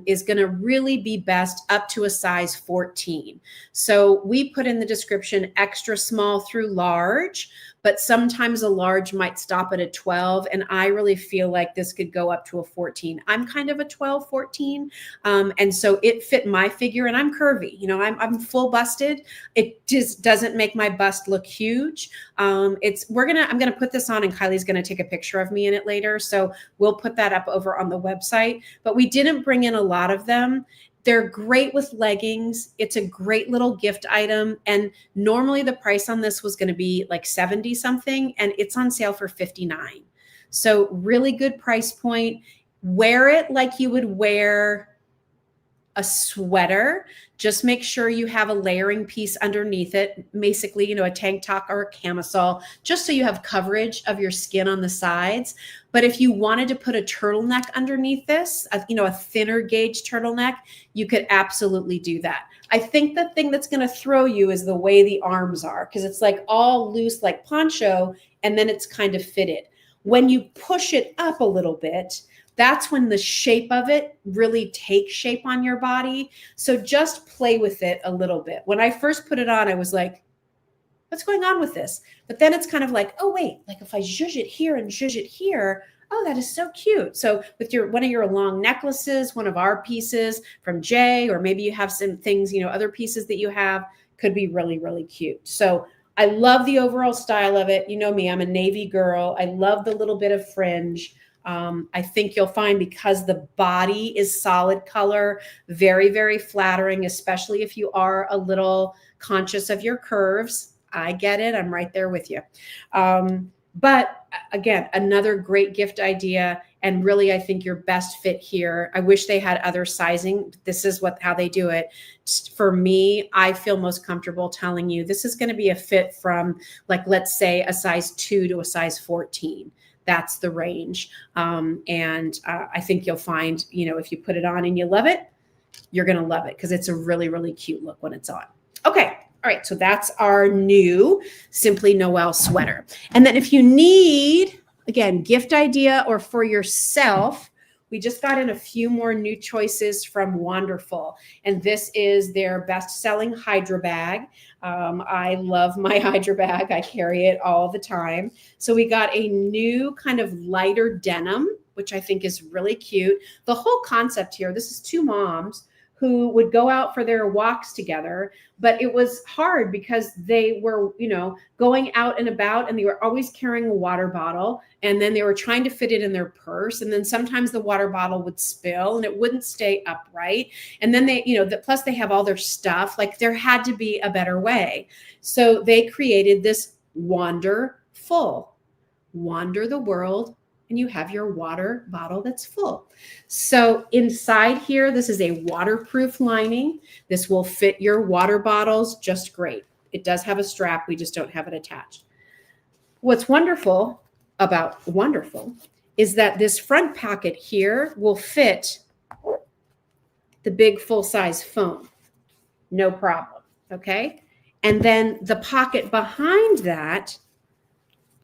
is going to really be best up to a size 14. So we put in the description extra small through large, but sometimes a large might stop at a 12. And I really feel like this could go up to a 14. I'm kind of a 12, 14. And so it fit my figure, and I'm curvy. I'm full busted. It just doesn't make my bust look huge. I'm going to put this on, and Kylie's going to take a picture of me in it later. So we'll put that up over on the website, but we didn't bring in a lot of them. They're great with leggings. It's a great little gift item. And normally the price on this was going to be like 70 something, and it's on sale for 59. So really good price point. Wear it like you would wear a sweater. Just make sure you have a layering piece underneath it, basically, a tank top or a camisole, just so you have coverage of your skin on the sides. But if you wanted to put a turtleneck underneath this, a thinner gauge turtleneck, you could absolutely do that. I think the thing that's going to throw you is the way the arms are, because it's like all loose like poncho, and then it's kind of fitted. When you push it up a little bit, that's when the shape of it really takes shape on your body. So just play with it a little bit. When I first put it on, I was like, what's going on with this? But then it's kind of like, oh, wait, like if I zhuzh it here and zhuzh it here, oh, that is so cute. So with one of your long necklaces, one of our pieces from Jay, or maybe you have some things, other pieces that you have, could be really, really cute. So I love the overall style of it. You know me, I'm a navy girl. I love the little bit of fringe. I think you'll find, because the body is solid color, very, very flattering, especially if you are a little conscious of your curves. I get it. I'm right there with you. But again, another great gift idea. And really, I think your best fit here. I wish they had other sizing. This is how they do it. For me, I feel most comfortable telling you this is going to be a fit from, like, let's say a size 2 to a size 14. That's the range. I think you'll find, if you put it on and you love it, you're going to love it, because it's a really, really cute look when it's on. Okay. All right. So that's our new Simply Noel sweater. And then if you need, again, gift idea or for yourself, we just got in a few more new choices from Wonderful. And this is their best-selling Hydra bag. I love my Hydra bag. I carry it all the time. So we got a new kind of lighter denim, which I think is really cute. The whole concept here, this is two moms who would go out for their walks together, but it was hard because they were, going out and about, and they were always carrying a water bottle, and then they were trying to fit it in their purse. And then sometimes the water bottle would spill and it wouldn't stay upright. And then they, plus they have all their stuff. Like, there had to be a better way. So they created this Wanderful. Wander the world and you have your water bottle that's full. So inside here, this is a waterproof lining. This will fit your water bottles just great. It does have a strap. We just don't have it attached. What's wonderful about wonderful is that this front pocket here will fit the big full-size phone. No problem, okay? And then the pocket behind that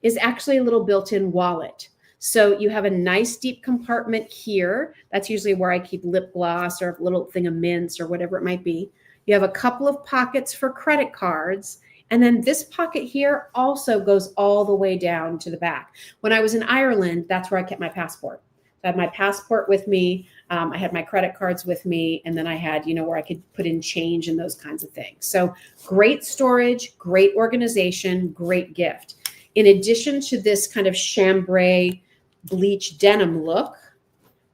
is actually a little built-in wallet. So you have a nice deep compartment here. That's usually where I keep lip gloss or a little thing of mints or whatever it might be. You have a couple of pockets for credit cards. And then this pocket here also goes all the way down to the back. When I was in Ireland, that's where I kept my passport. I had my passport with me. I had my credit cards with me. And then I had, where I could put in change and those kinds of things. So great storage, great organization, great gift. In addition to this kind of chambray bleach denim look,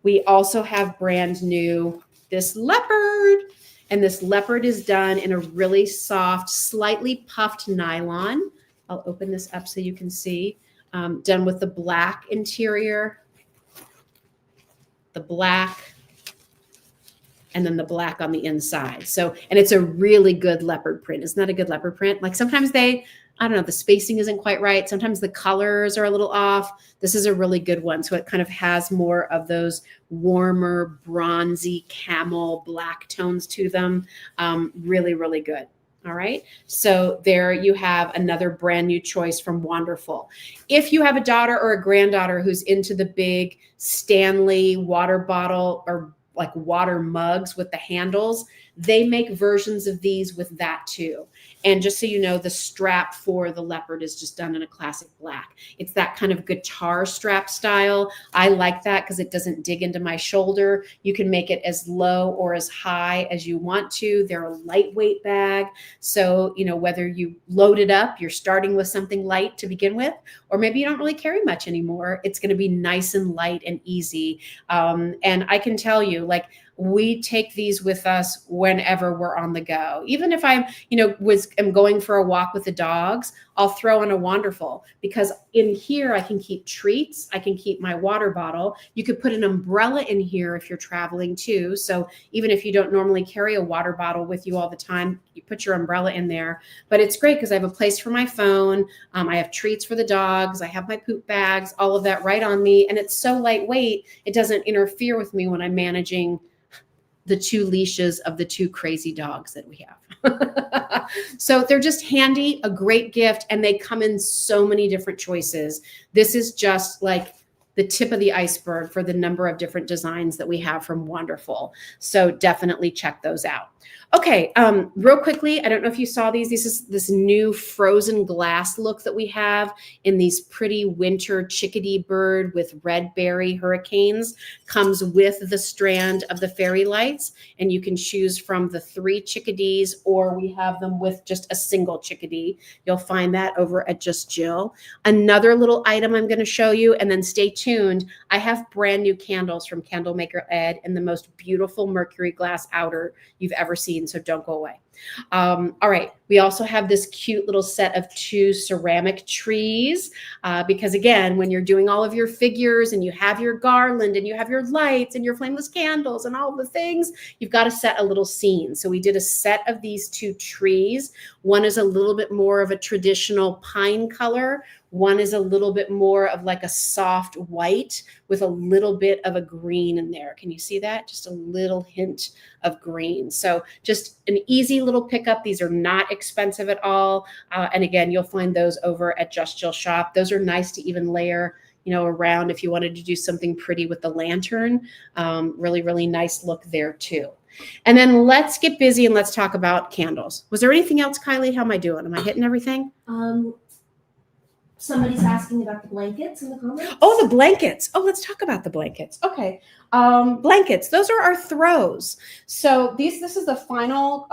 we also have brand new this leopard. And this leopard is done in a really soft, slightly puffed nylon. I'll open this up so you can see. Done with the black interior, the black, and then the black on the inside. So, and it's a really good leopard print. Isn't that a good leopard print? Like sometimes I don't know, the spacing isn't quite right. Sometimes the colors are a little off. This is a really good one. So it kind of has more of those warmer, bronzy, camel black tones to them. Really, really good. All right. So there you have another brand new choice from Wonderful. If you have a daughter or a granddaughter who's into the big Stanley water bottle or like water mugs with the handles, they make versions of these with that too. And just so you know, the strap for the leopard is just done in a classic black. It's that kind of guitar strap style. I like that because it doesn't dig into my shoulder. You can make it as low or as high as you want to. They're a lightweight bag. So, whether you load it up, you're starting with something light to begin with, or maybe you don't really carry much anymore. It's going to be nice and light and easy. And I can tell you, we take these with us whenever we're on the go. Even if I'm, am going for a walk with the dogs, I'll throw in a Wonderful because in here I can keep treats. I can keep my water bottle. You could put an umbrella in here if you're traveling too. So even if you don't normally carry a water bottle with you all the time, you put your umbrella in there. But it's great because I have a place for my phone. I have treats for the dogs. I have my poop bags, all of that right on me. And it's so lightweight, it doesn't interfere with me when I'm managing the two leashes of the two crazy dogs that we have. So they're just handy, a great gift, and they come in so many different choices. This is just like the tip of the iceberg for the number of different designs that we have from Wonderful. So definitely check those out. Okay, real quickly, I don't know if you saw these. This is this new frozen glass look that we have in these pretty winter chickadee bird with red berry hurricanes. Comes with the strand of the fairy lights, and you can choose from the 3 chickadees, or we have them with just a single chickadee. You'll find that over at Just Jill. Another little item I'm going to show you, and then stay tuned. I have brand new candles from Candle Maker Ed in the most beautiful mercury glass outer you've ever seen. So don't go away. All right. We also have this cute little set of 2 ceramic trees because again, when you're doing all of your figures and you have your garland and you have your lights and your flameless candles and all the things, you've got to set a little scene. So we did a set of these 2 trees. One is a little bit more of a traditional pine color. One is a little bit more of like a soft white with a little bit of a green in there. Can you see that? Just a little hint of green. So just an easy little pickup. These are not expensive at all. And again, you'll find those over at Just Jill Shop. Those are nice to even layer, around if you wanted to do something pretty with the lantern. Really, really nice look there too. And then let's get busy and let's talk about candles. Was there anything else, Kylie? How am I doing? Am I hitting everything? Somebody's asking about the blankets in the comments. Oh, the blankets. Oh, let's talk about the blankets. Okay. Blankets. Those are our throws. So this is the final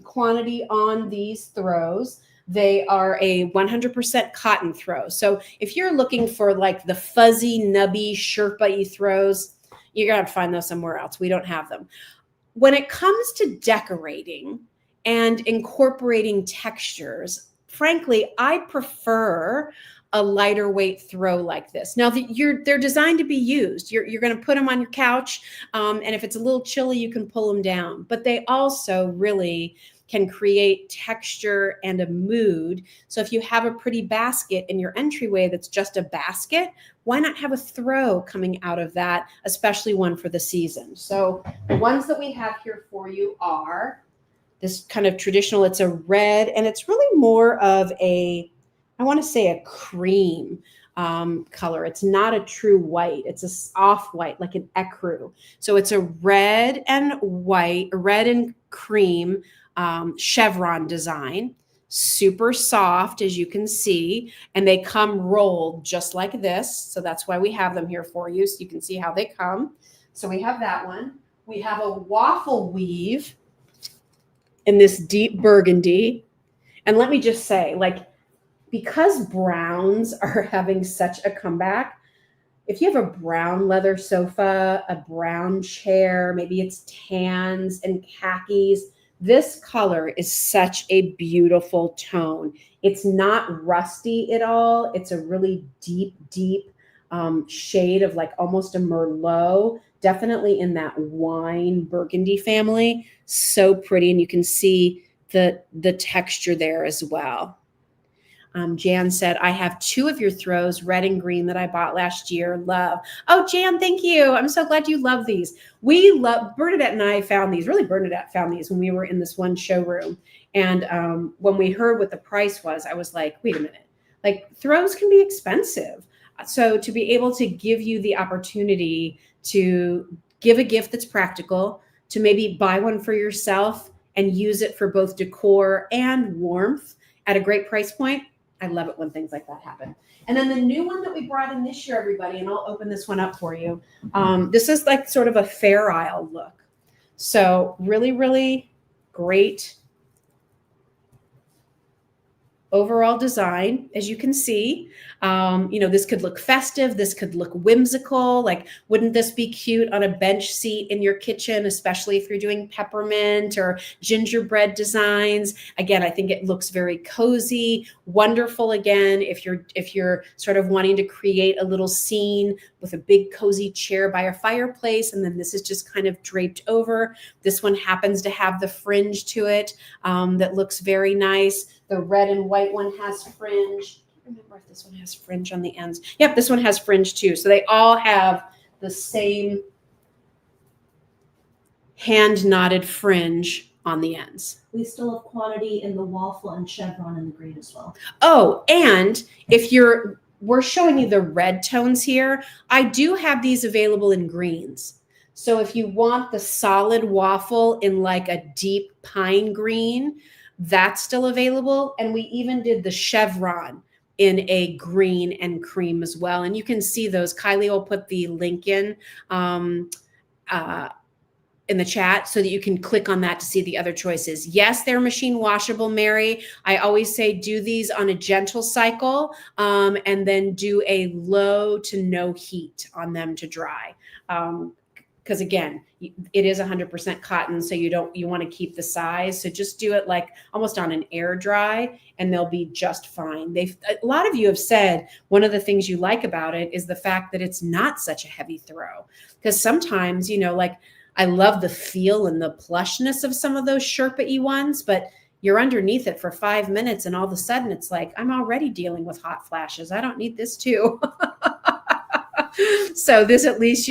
quantity on these throws. They are a 100% cotton throw. So if you're looking for like the fuzzy, nubby, Sherpa-y throws, you're going to find those somewhere else. We don't have them. When it comes to decorating and incorporating textures, frankly, I prefer a lighter weight throw like this. Now they're designed to be used. You're going to put them on your couch, and if it's a little chilly, you can pull them down. But they also really can create texture and a mood. So if you have a pretty basket in your entryway that's just a basket, why not have a throw coming out of that, especially one for the season? So the ones that we have here for you are this kind of traditional, it's a red, and it's really more of a, I want to say a cream color. It's not a true white. It's a off white, like an ecru. So it's a red and white, red and cream chevron design, super soft, as you can see, and they come rolled just like this. So that's why we have them here for you, so you can see how they come. So we have that one. We have a waffle weave in this deep burgundy. And let me just say, like, because browns are having such a comeback, if you have a brown leather sofa, a brown chair, maybe it's tans and khakis, this color is such a beautiful tone. It's not rusty at all. It's a really deep, deep shade of like almost a Merlot, definitely in that wine burgundy family. So pretty. And you can see the texture there as well. Jan said, I have 2 of your throws, red and green, that I bought last year. Love. Oh, Jan, thank you. I'm so glad you love these. We love, Bernadette and I found these, really Bernadette found these when we were in this one showroom. And when we heard what the price was, I was like, wait a minute, like throws can be expensive. So to be able to give you the opportunity to give a gift that's practical, to maybe buy one for yourself and use it for both decor and warmth at a great price point, I love it when things like that happen. And then the new one that we brought in this year, everybody, and I'll open this one up for you. This is like sort of a Fair Isle look. So really, really great overall design, as you can see. This could look festive. This could look whimsical. Like, wouldn't this be cute on a bench seat in your kitchen, especially if you're doing peppermint or gingerbread designs? Again, I think it looks very cozy, wonderful. Again, if you're sort of wanting to create a little scene with a big cozy chair by a fireplace, and then this is just kind of draped over. This one happens to have the fringe to it that looks very nice. The red and white one has fringe. I can't remember if this one has fringe on the ends. Yep, this one has fringe too. So they all have the same hand knotted fringe on the ends. We still have quantity in the waffle and chevron and the green as well. Oh, and if we're showing you the red tones here, I do have these available in greens. So if you want the solid waffle in like a deep pine green, that's still available. And we even did the chevron in a green and cream as well. And you can see those. Kylie will put the link in the chat so that you can click on that to see the other choices. Yes, they're machine washable, Mary. I always say do these on a gentle cycle and then do a low to no heat on them to dry. Because again, it is 100% cotton, so you want to keep the size. So just do it like almost on an air dry, and they'll be just fine. A lot of you have said one of the things you like about it is the fact that it's not such a heavy throw. Because sometimes, like I love the feel and the plushness of some of those Sherpa-y ones, but you're underneath it for 5 minutes, and all of a sudden it's like, I'm already dealing with hot flashes. I don't need this too. So this at least,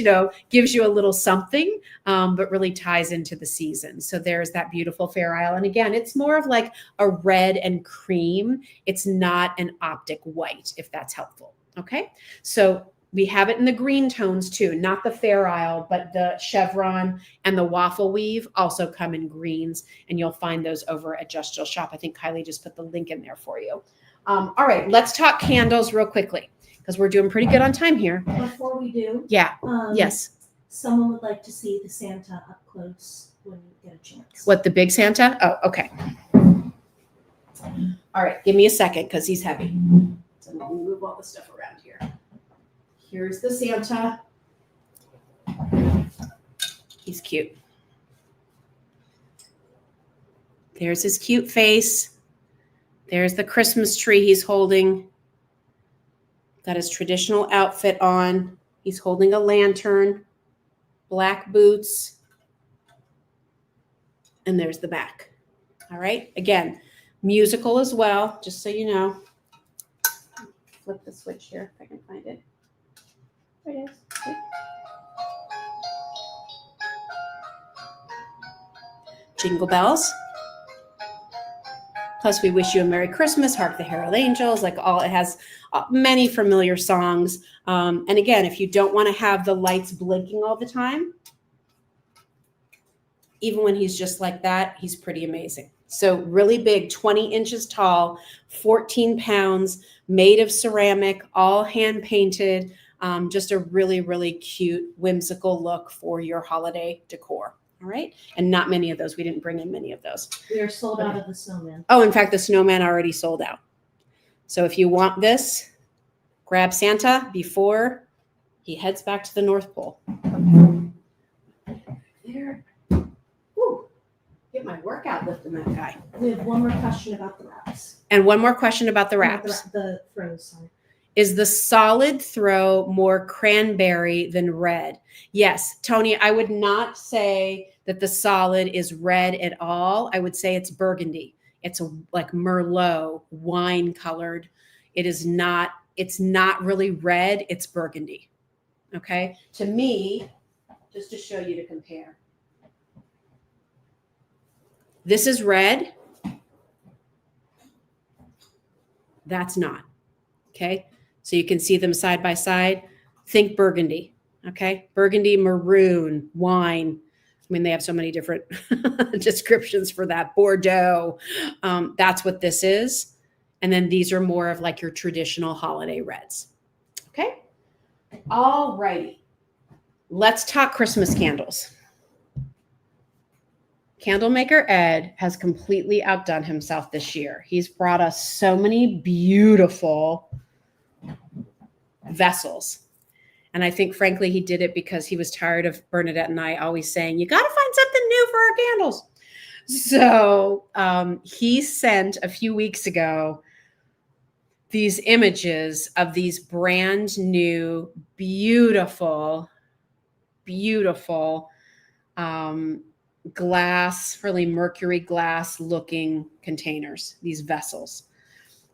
gives you a little something, but really ties into the season. So there's that beautiful Fair Isle. And again, it's more of like a red and cream. It's not an optic white, if that's helpful. Okay. So we have it in the green tones too, not the Fair Isle, but the chevron and the waffle weave also come in greens, and you'll find those over at Just Jill Shop. I think Kylie just put the link in there for you. All right, let's talk candles real quickly, because we're doing pretty good on time here. Before we do, yeah, yes. Someone would like to see the Santa up close when you get a chance. What, the big Santa? Oh, okay. All right, give me a second because he's heavy. So let me move all the stuff around here. Here's the Santa. He's cute. There's his cute face. There's the Christmas tree he's holding. Got his traditional outfit on. He's holding a lantern, black boots, and there's the back. All right. Again, musical as well, just so you know. Flip the switch here if I can find it. There it is. Okay. Jingle bells. Plus, we wish you a Merry Christmas, Hark the Herald Angels, like all, it has many familiar songs. And again, if you don't want to have the lights blinking all the time, even when he's just like that, he's pretty amazing. So really big, 20 inches tall, 14 pounds, made of ceramic, all hand painted. Just a really, really cute, whimsical look for your holiday decor. All right. And not many of those. We didn't bring in many of those. We are sold out of the snowman. Oh, in fact, the snowman already sold out. So if you want this, grab Santa before he heads back to the North Pole. There. Woo. Get my workout lifting that guy. We have one more question about the wraps. And one more question about the wraps. The throws, sorry. Is the solid throw more cranberry than red? Yes, Tony, I would not say that the solid is red at all. I would say it's burgundy. It's like Merlot, wine colored. It's not really red, it's burgundy. Okay? To me, just to show you to compare. This is red. That's not. Okay? So you can see them side by side. Think burgundy, okay? Burgundy, maroon, wine. I mean, they have so many different descriptions for that. Bordeaux. That's what this is. And then these are more of like your traditional holiday reds. Okay? All righty. Let's talk Christmas candles. Candlemaker Ed has completely outdone himself this year. He's brought us so many beautiful vessels. And I think, frankly, he did it because he was tired of Bernadette and I always saying, you got to find something new for our candles. So he sent a few weeks ago these images of these brand new, beautiful, beautiful glass, really mercury glass looking containers, these vessels.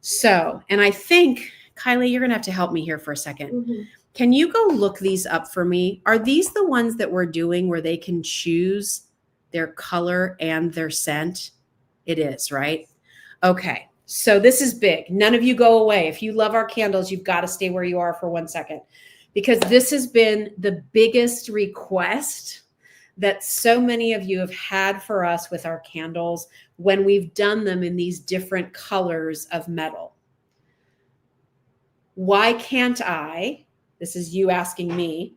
So, and I think, Kylie, you're going to have to help me here for a second. Mm-hmm. Can you go look these up for me? Are these the ones that we're doing where they can choose their color and their scent? It is, right? Okay. So this is big. None of you go away. If you love our candles, you've got to stay where you are for 1 second, because this has been the biggest request that so many of you have had for us with our candles when we've done them in these different colors of metal. Why can't I, this is you asking me,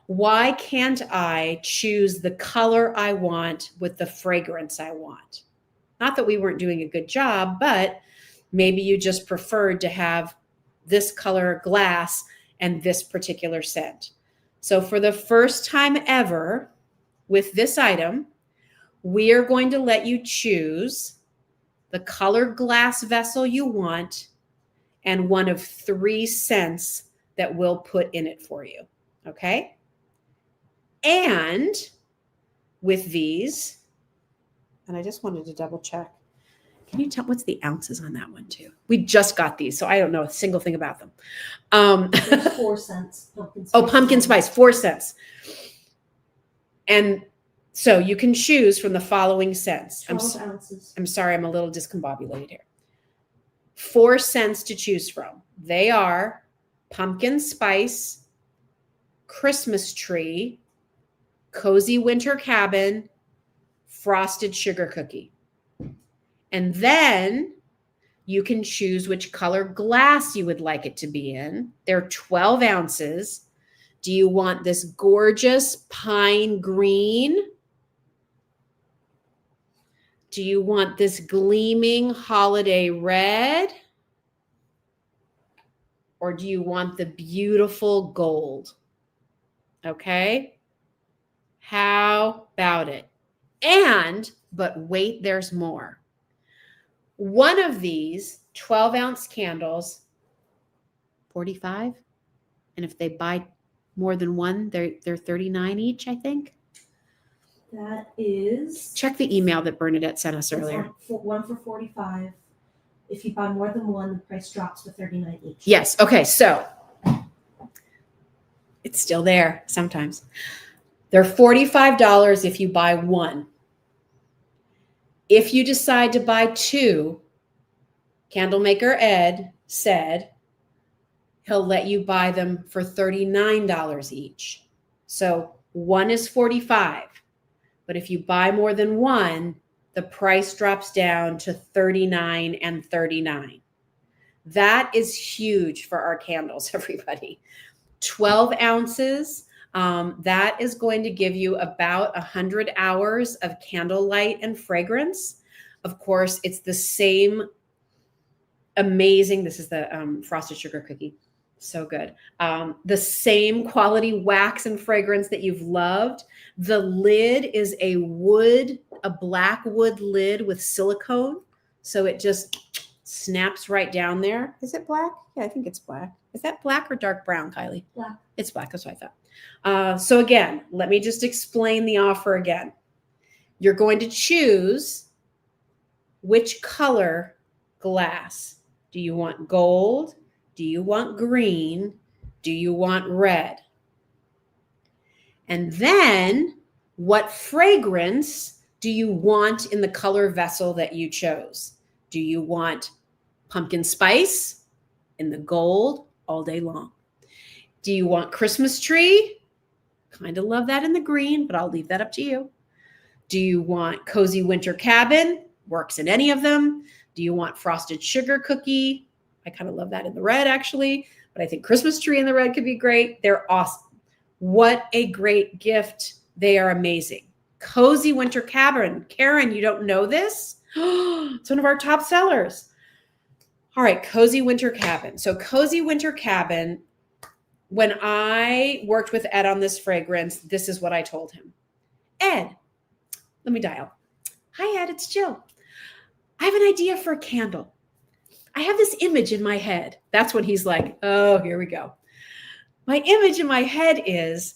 why can't I choose the color I want with the fragrance I want? Not that we weren't doing a good job, but maybe you just preferred to have this color glass and this particular scent. So for the first time ever with this item, we are going to let you choose the color glass vessel you want and one of 3 scents that we'll put in it for you. Okay? And with these, and I just wanted to double check. Can you tell what's the ounces on that one too? We just got these, so I don't know a single thing about them. There's 4 cents. Pumpkin spice. Oh, pumpkin spice, 4 cents. And so you can choose from the following scents. 12 ounces. I'm sorry, I'm a little discombobulated here. 4 scents to choose from. They are pumpkin spice, Christmas tree, cozy winter cabin, frosted sugar cookie. And then you can choose which color glass you would like it to be in. They're 12 ounces. Do you want this gorgeous pine green? Do you want this gleaming holiday red? Or do you want the beautiful gold? Okay. How about it? But wait, there's more. One of these 12-ounce candles, 45. And if they buy more than one, they're 39 each, I think. That is. Check the email that Bernadette sent us earlier. One for 45. If you buy more than one, the price drops to 39 each. Yes. Okay. So it's still there sometimes. They're $45 if you buy one. If you decide to buy two, Candlemaker Ed said he'll let you buy them for $39 each. So one is 45. But if you buy more than one, the price drops down to 39 and 39. That is huge for our candles, everybody. 12 ounces. That is going to give you about 100 hours of candlelight and fragrance. Of course, it's the same amazing. This is the frosted sugar cookie. So good. The same quality wax and fragrance that you've loved. The lid is a black wood lid with silicone. So it just snaps right down there. Is it black? Yeah, I think it's black. Is that black or dark brown, Kylie? Black. It's black. That's what I thought. So again, let me just explain the offer again. You're going to choose which color glass. Do you want gold? Do you want green? Do you want red? And then what fragrance do you want in the color vessel that you chose? Do you want pumpkin spice in the gold all day long? Do you want Christmas tree? Kind of love that in the green, but I'll leave that up to you. Do you want cozy winter cabin? Works in any of them. Do you want frosted sugar cookie? I kind of love that in the red, actually, but I think Christmas tree in the red could be great. They're awesome. What a great gift. They are amazing. Cozy winter cabin. Karen, you don't know this? It's one of our top sellers. All right, cozy winter cabin. So cozy winter cabin, when I worked with Ed on this fragrance, this is what I told him. Ed, let me dial. Hi, Ed, it's Jill. I have an idea for a candle. I have this image in my head. That's when he's like, oh, here we go. My image in my head is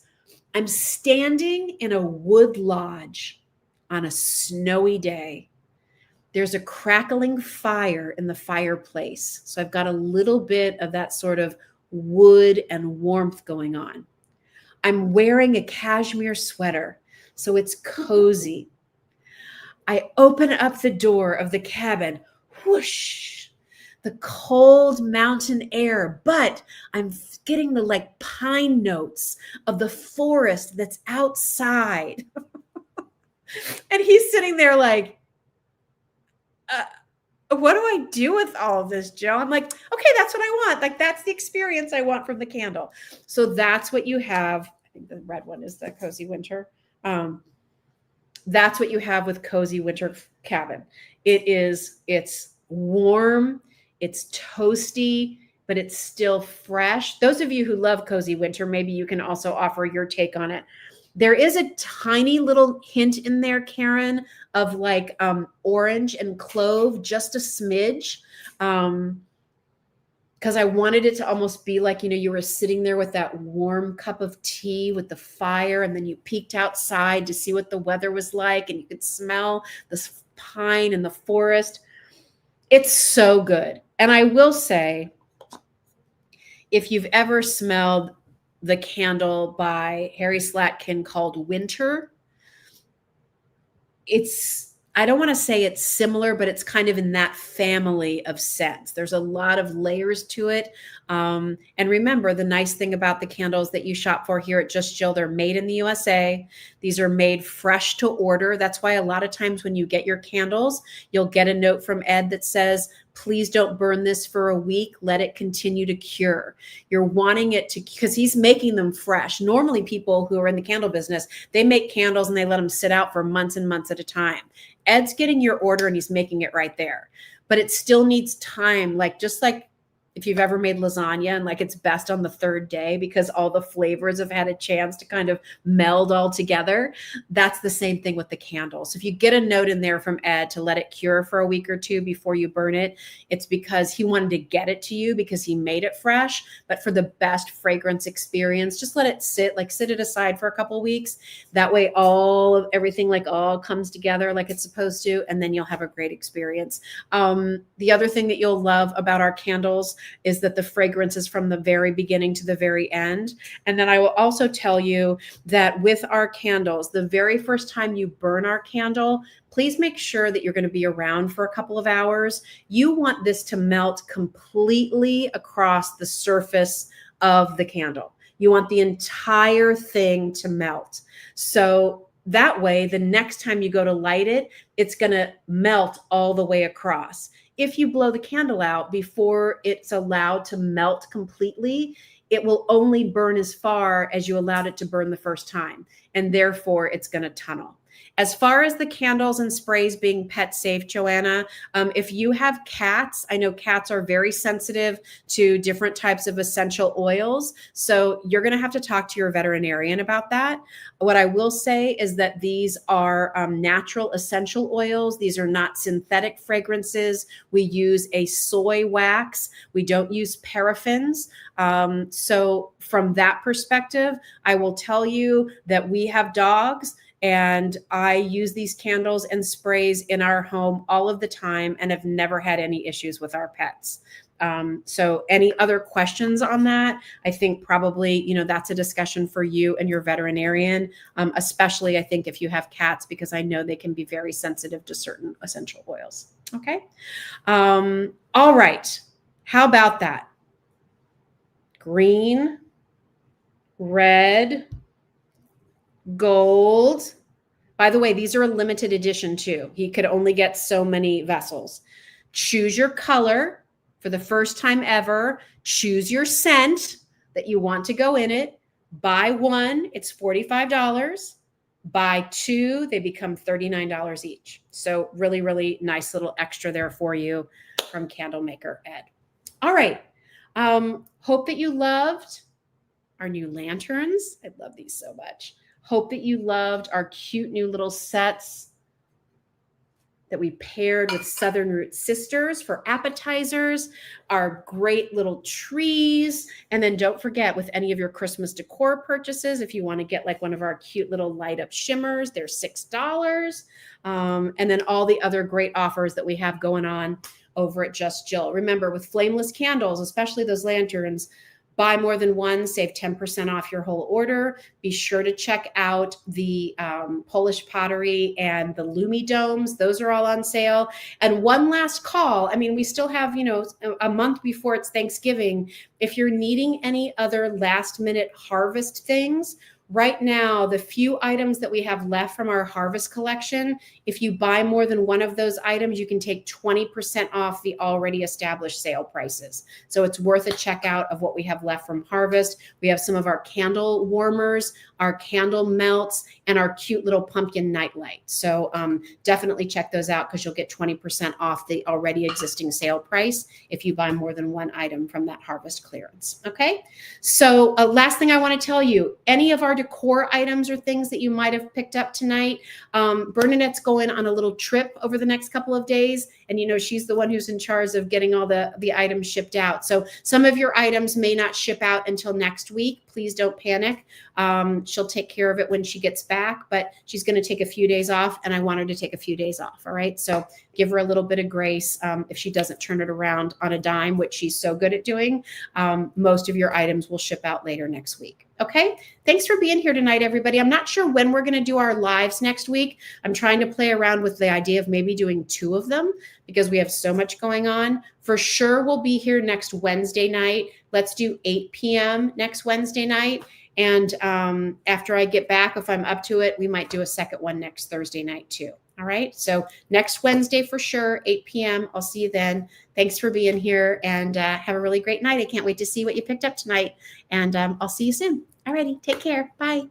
I'm standing in a wood lodge on a snowy day. There's a crackling fire in the fireplace. So I've got a little bit of that sort of wood and warmth going on. I'm wearing a cashmere sweater, so it's cozy. I open up the door of the cabin. Whoosh! The cold mountain air, but I'm getting the pine notes of the forest that's outside. And he's sitting there like, what do I do with all of this, Joe? I'm like, okay, that's what I want. Like, that's the experience I want from the candle. So that's what you have. I think the red one is the cozy winter. That's what you have with cozy winter cabin. It's warm, it's toasty, but it's still fresh. Those of you who love cozy winter, maybe you can also offer your take on it. There is a tiny little hint in there, Karen, of orange and clove, just a smidge. Because I wanted it to almost be like, you were sitting there with that warm cup of tea with the fire, and then you peeked outside to see what the weather was like, and you could smell this pine in the forest. It's so good. And I will say, if you've ever smelled the candle by Harry Slatkin called Winter, I don't want to say it's similar, but it's kind of in that family of scents. There's a lot of layers to it. And remember, the nice thing about the candles that you shop for here at Just Jill, they're made in the USA. These are made fresh to order. That's why a lot of times when you get your candles, you'll get a note from Ed that says, please don't burn this for a week. Let it continue to cure. You're wanting it to, because he's making them fresh. Normally people who are in the candle business, they make candles and they let them sit out for months and months at a time. Ed's getting your order and he's making it right there. But it still needs time, just like if you've ever made lasagna and like it's best on the third day because all the flavors have had a chance to kind of meld all together. That's the same thing with the candles. So if you get a note in there from Ed to let it cure for a week or two before you burn it, it's because he wanted to get it to you because he made it fresh. But for the best fragrance experience, just let it sit it aside for a couple weeks. That way all of everything like all comes together like it's supposed to, and then you'll have a great experience. The other thing that you'll love about our candles is that the fragrance is from the very beginning to the very end. And then I will also tell you that with our candles, the very first time you burn our candle, please make sure that you're going to be around for a couple of hours. You want this to melt completely across the surface of the candle. You want the entire thing to melt. So that way, the next time you go to light it, it's going to melt all the way across. If you blow the candle out before it's allowed to melt completely, it will only burn as far as you allowed it to burn the first time, and therefore it's going to tunnel. As far as the candles and sprays being pet safe, Joanna, if you have cats, I know cats are very sensitive to different types of essential oils. So you're going to have to talk to your veterinarian about that. What I will say is that these are natural essential oils. These are not synthetic fragrances. We use a soy wax. We don't use paraffins. So from that perspective, I will tell you that we have dogs, and I use these candles and sprays in our home all of the time and have never had any issues with our pets. So any other questions on that? I think probably, that's a discussion for you and your veterinarian, especially I think if you have cats, because I know they can be very sensitive to certain essential oils. Okay. All right. How about that? Green, red, gold. By the way, these are a limited edition too. He could only get so many vessels. Choose your color for the first time ever. Choose your scent that you want to go in it. Buy one, it's $45. Buy two, they become $39 each. So really, really nice little extra there for you from Candle Maker Ed. All right. Hope that you loved our new lanterns. I love these so much. Hope that you loved our cute new little sets that we paired with Southern Root Sisters for appetizers, our great little trees. And then don't forget, with any of your Christmas decor purchases, if you want to get like one of our cute little light up shimmers, they're $6. And then all the other great offers that we have going on over at Just Jill. Remember, with flameless candles, especially those lanterns, buy more than one, save 10% off your whole order. Be sure to check out the Polish pottery and the Lumi domes. Those are all on sale. And one last call. I mean, we still have, a month before it's Thanksgiving. If you're needing any other last minute harvest things, right now, the few items that we have left from our harvest collection, if you buy more than one of those items, you can take 20% off the already established sale prices. So it's worth a checkout of what we have left from harvest. We have some of our candle warmers, our candle melts, and our cute little pumpkin nightlight. So definitely check those out because you'll get 20% off the already existing sale price if you buy more than one item from that harvest clearance. Okay. So last thing I want to tell you, any of our decor items or things that you might have picked up tonight, Bernadette's going on a little trip over the next couple of days. And, she's the one who's in charge of getting all the items shipped out. So some of your items may not ship out until next week. Please don't panic. She'll take care of it when she gets back, but she's going to take a few days off, and I want her to take a few days off. All right. So give her a little bit of grace. If she doesn't turn it around on a dime, which she's so good at doing, most of your items will ship out later next week. Okay. Thanks for being here tonight, everybody. I'm not sure when we're going to do our lives next week. I'm trying to play around with the idea of maybe doing 2 of them because we have so much going on. For sure, we'll be here next Wednesday night. Let's do 8 p.m. next Wednesday night. And after I get back, if I'm up to it, we might do a second one next Thursday night too. All right. So next Wednesday for sure, 8 p.m. I'll see you then. Thanks for being here, and have a really great night. I can't wait to see what you picked up tonight. And I'll see you soon. All righty. Take care. Bye.